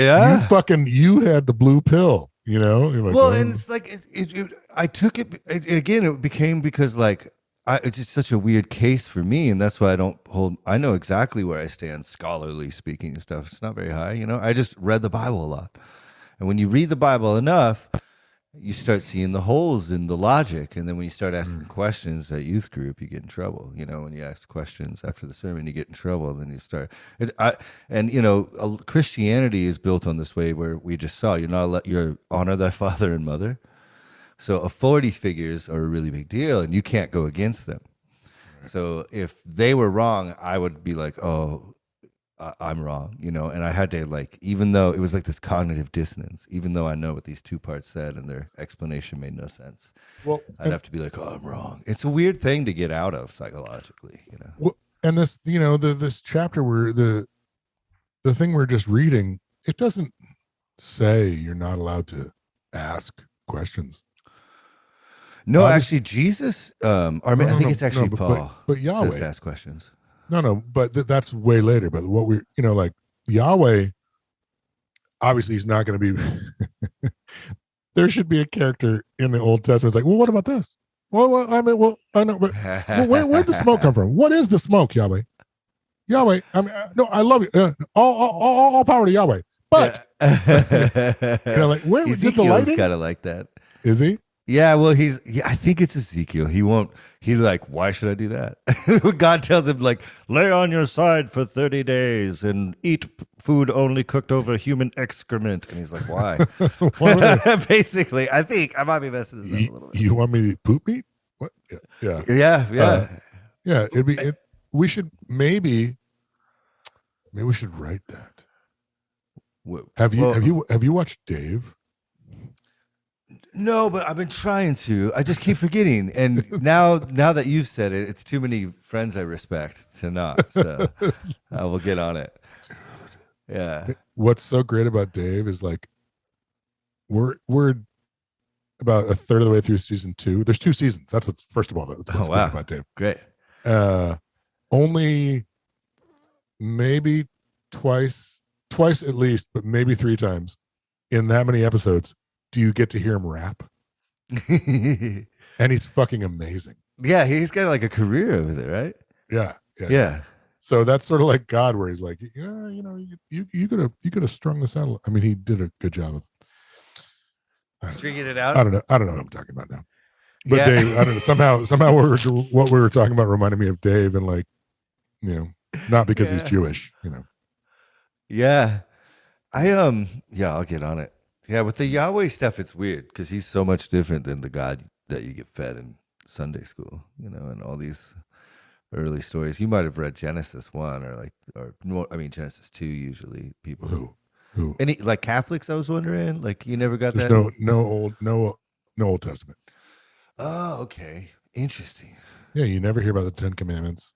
you had the blue pill, Like, well, and it's like, I took it again. It became because like, it's just such a weird case for me. And that's why I know exactly where I stand, scholarly speaking and stuff. It's not very high, I just read the Bible a lot. And when you read the Bible enough, you start seeing the holes in the logic. And then when you start asking questions at youth group, you get in trouble. When you ask questions after the sermon, you get in trouble. Then you start. Christianity is built on this way where we just saw you're honor thy father and mother. So authority figures are a really big deal, and you can't go against them. Right. So if they were wrong, I would be like, oh, I'm wrong, and I had to, like, even though it was like this cognitive dissonance, even though I know what these two parts said and their explanation made no sense, I'd have to be like, oh, I'm wrong. It's a weird thing to get out of psychologically, Well, and this, this chapter where the thing we're just reading, it doesn't say you're not allowed to ask questions. No, actually, Jesus, I think it's actually Paul, but Yahweh says to ask questions. No, but that's way later. But what we, like Yahweh, obviously he's not going to be. There should be a character in the Old Testament. It's like, well, what about this? Well, I know, but where'd the smoke come from? What is the smoke, Yahweh? Yahweh, no, I love you. All power to Yahweh. But like, where did the lighting? Kind of like that. Is he? Yeah, well, I think it's Ezekiel. He's like, why should I do that? God tells him, like, lay on your side for 30 days and eat food only cooked over human excrement. And he's like, why? Basically, I think I might be messing this up a little bit. You want me to poop meat? What? Yeah. Yeah. We should maybe we should write that. Have you watched Dave? No, but I've been trying to. I just keep forgetting. And now that you've said it, it's too many friends I respect to not. So I will get on it. Yeah. What's so great about Dave is, like, we're about a third of the way through season 2. There's 2 seasons. That's what's great about Dave. Great. Only maybe twice at least, but maybe 3 times in that many episodes do you get to hear him rap. And he's fucking amazing. Yeah, he's got like a career over there, right? Yeah. So that's sort of like God, where he's like, you could have strung this out. I mean, he did a good job of stringing it out. I don't know what I'm talking about now. But Dave, I don't know. Somehow what we were talking about reminded me of Dave, and, like, not because he's Jewish, Yeah. I'll get on it. Yeah, with the Yahweh stuff, it's weird because he's so much different than the God that you get fed in Sunday school, and all these early stories. You might have read Genesis 1 Genesis 2. Usually, people who any, like, Catholics. I was wondering, like, you never got There's that. No Old Testament. Oh, okay, interesting. Yeah, you never hear about the 10 Commandments.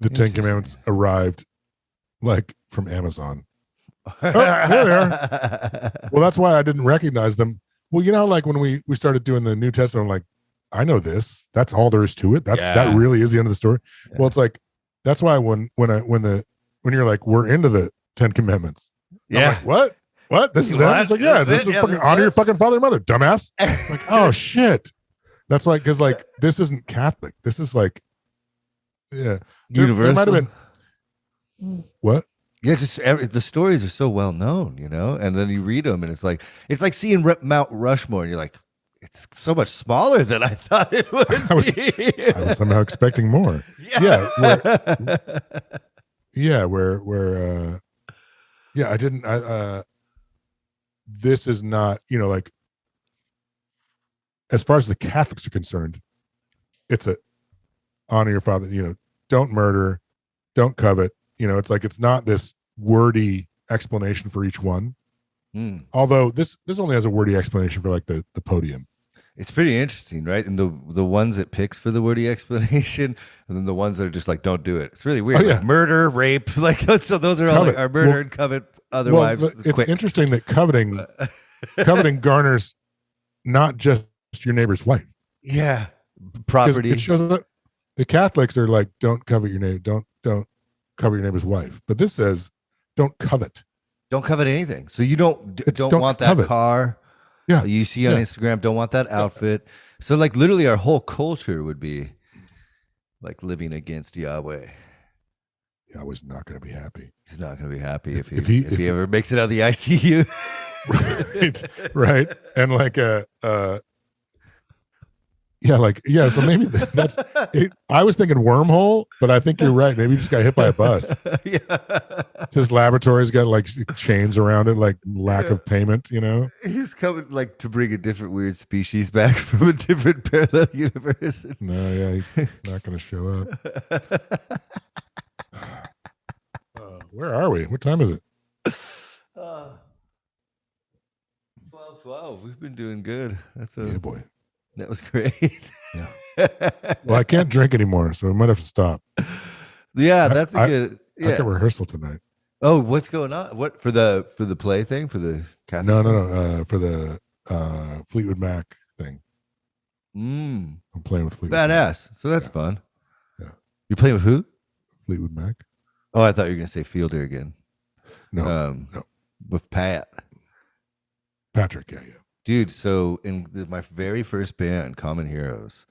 The 10 Commandments arrived, like, from Amazon. Oh, there they are. Well, that's why I didn't recognize them. Well, like when we started doing the New Testament, I'm like, I know this. That's all there is to it. That really is the end of the story. Yeah. Well, it's like, that's why when when you're like, we're into the 10 Commandments. Yeah. I'm like, what? This is them? It's like, yeah, this is fucking honor your fucking father and mother, dumbass. Like, oh shit. That's why, because like this isn't Catholic. This is like, yeah, universal. There might have been what? Yeah, just the stories are so well known, and then you read them, and it's like seeing Mount Rushmore, and you're like, it's so much smaller than I thought it would be. I was somehow expecting more. Yeah, I didn't. This is not, like, as far as the Catholics are concerned, it's a honor your father, don't murder, don't covet, it's like, it's not this wordy explanation for each one. Although this only has a wordy explanation for like the podium. It's pretty interesting, right? And the ones it picks for the wordy explanation, and then the ones that are just like, don't do it. It's really weird. Oh, yeah. Like murder, rape, like so those are all like, our murder and covet other wives. It's interesting that coveting garners not just your neighbor's wife. Yeah, property. It shows that the Catholics are like, don't covet your neighbor, don't covet your neighbor's wife. But this says, don't covet. Don't covet anything. So you don't want that covet. Car. Yeah, you see on Instagram, don't want that outfit. So like literally our whole culture would be like living against Yahweh. Yahweh's not going to be happy. He's not going to be happy if he ever makes it out of the ICU. right. And like so maybe that's it. I was thinking wormhole, but I think you're right. Maybe you just got hit by a bus. His laboratory's got like chains around it, like lack of payment, He's coming like to bring a different weird species back from a different parallel universe. No, he's not going to show up. Where are we? What time is it? 12. We've been doing good. Yeah, boy. That was great. Yeah. Well, I can't drink anymore, so we might have to stop. Yeah, that's good. I got rehearsal tonight. Oh, what's going on? What for the play thing for the Catholic? No. For the Fleetwood Mac thing. I'm playing with Fleetwood Badass. Mac. So that's fun. Yeah. You're playing with who? Fleetwood Mac. Oh, I thought you were gonna say Fielder again. No. With Patrick. Yeah. Dude, so in my very first band, Common Heroes,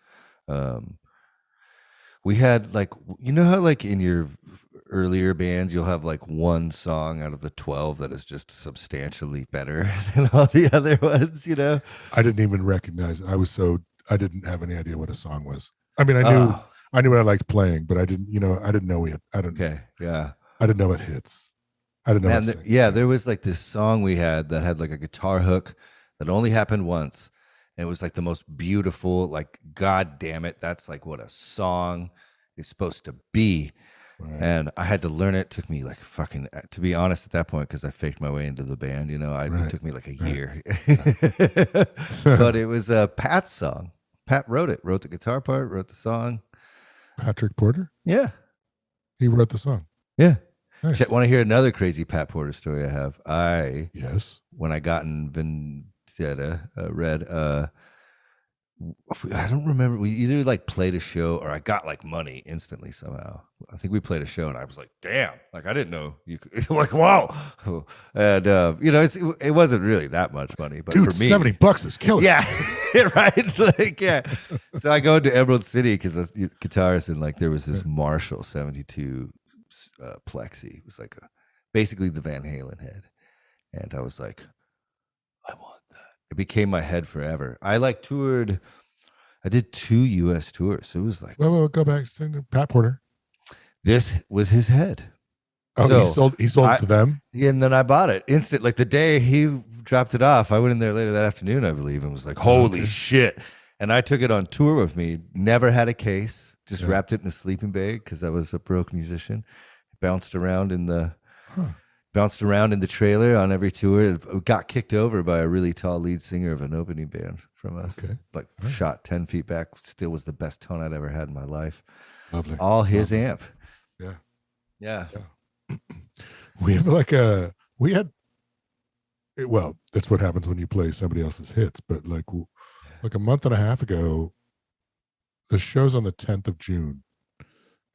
we had like, how like in your earlier bands, you'll have like one song out of the 12 that is just substantially better than all the other ones, I didn't even recognize. I didn't have any idea what a song was. I mean, I knew what I liked playing, but I didn't know Okay, yeah. I didn't know what hits. I didn't know. There was like this song we had that had like a guitar hook that only happened once, and it was like the most beautiful, like, God damn it, that's like what a song is supposed to be. Right. And I had to learn it. It took me like fucking, to be honest, at that point, because I faked my way into the band, it took me like a year. But it was Pat's song. Pat wrote the guitar part, wrote the song. Patrick Porter? Yeah. He wrote the song. Yeah. Nice. Want to hear another crazy Pat Porter story I have? When I got in Vendetta, I don't remember. We either like played a show or I got like money instantly somehow. I think we played a show and I was like, damn, like I didn't know you could, like, wow. And, it wasn't really that much money, but dude, for me, $70 is killing. Yeah. Right. Like, yeah. So I go to Emerald City because the guitarist, and like there was this Marshall 72 Plexi. It was like basically the Van Halen head. And I was like, I want that. It became my head forever. I did 2 US tours. So it was like, well, go back to Pat Porter. This was his head. Oh, so he sold it to them. Yeah, and then I bought it instant. Like the day he dropped it off, I went in there later that afternoon, I believe, and was like, holy shit. And I took it on tour with me. Never had a case. Just wrapped it in a sleeping bag because I was a broke musician. Bounced around in the trailer on every tour. It got kicked over by a really tall lead singer of an opening band from us. Okay. Like shot 10 feet back. Still was the best tone I'd ever had in my life. Lovely. All his amp. Yeah. We have well, that's what happens when you play somebody else's hits. But like a month and a half ago, the show's on the 10th of June.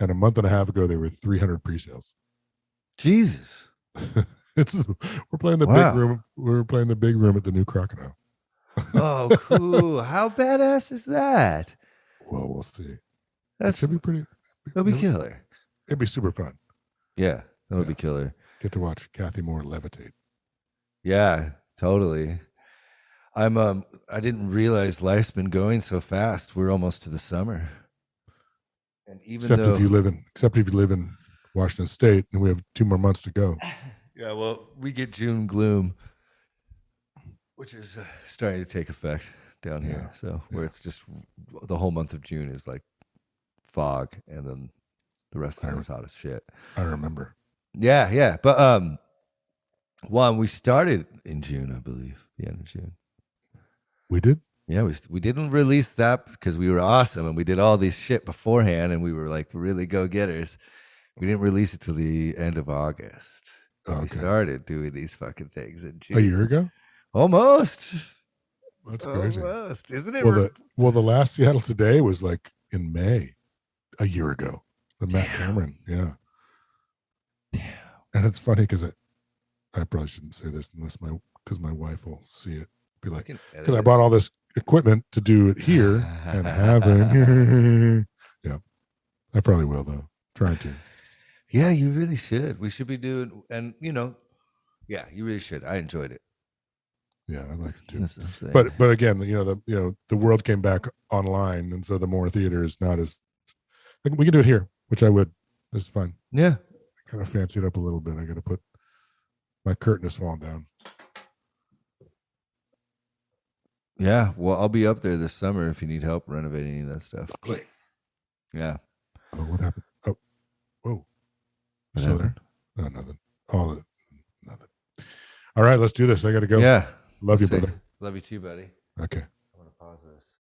And a month and a half ago, there were 300 pre-sales. Jesus. We're playing the big room. We're playing the big room at the new Crocodile. Oh, cool. How badass is that? Well, we'll see. That should be pretty. It'll be killer. It'd be super fun. Yeah, that'll be killer. Get to watch Kathy Moore levitate. Yeah, totally. I didn't realize life's been going so fast. We're almost to the summer. And except if you live in Washington State, and we have 2 more months to go. Yeah, well, we get June gloom, which is starting to take effect down here. So where it's just the whole month of June is like fog, and then the rest of it is hot as shit. I remember. Yeah. But we started in June, I believe, the end of June. We did? Yeah, we didn't release that because we were awesome and we did all these shit beforehand and we were like really go-getters. We didn't release it till the end of August. Okay. We started doing these fucking things in June. A year ago? Almost. That's crazy. Almost. Isn't it? The last Seattle Today was like in May, a year ago. The Matt Cameron, yeah. Damn. And it's funny because I probably shouldn't say this because my wife will see it. Be like, because I bought all this equipment to do it here and haven't. Yeah, I probably will though. Trying to. Yeah, you really should. We should be doing, and yeah, you really should. I enjoyed it. Yeah, I'd like to too. But again, the world came back online, and so the more theater is not as. We can do it here, which I would. This is fun. Yeah, I kind of fancy it up a little bit. I got to put my curtain is falling down. Yeah, well, I'll be up there this summer if you need help renovating any of that stuff. Great. Yeah. Oh, what happened? Oh, whoa. What happened? No, nothing. Nothing. All right, let's do this. I got to go. Yeah. Love you, brother. Love you too, buddy. Okay.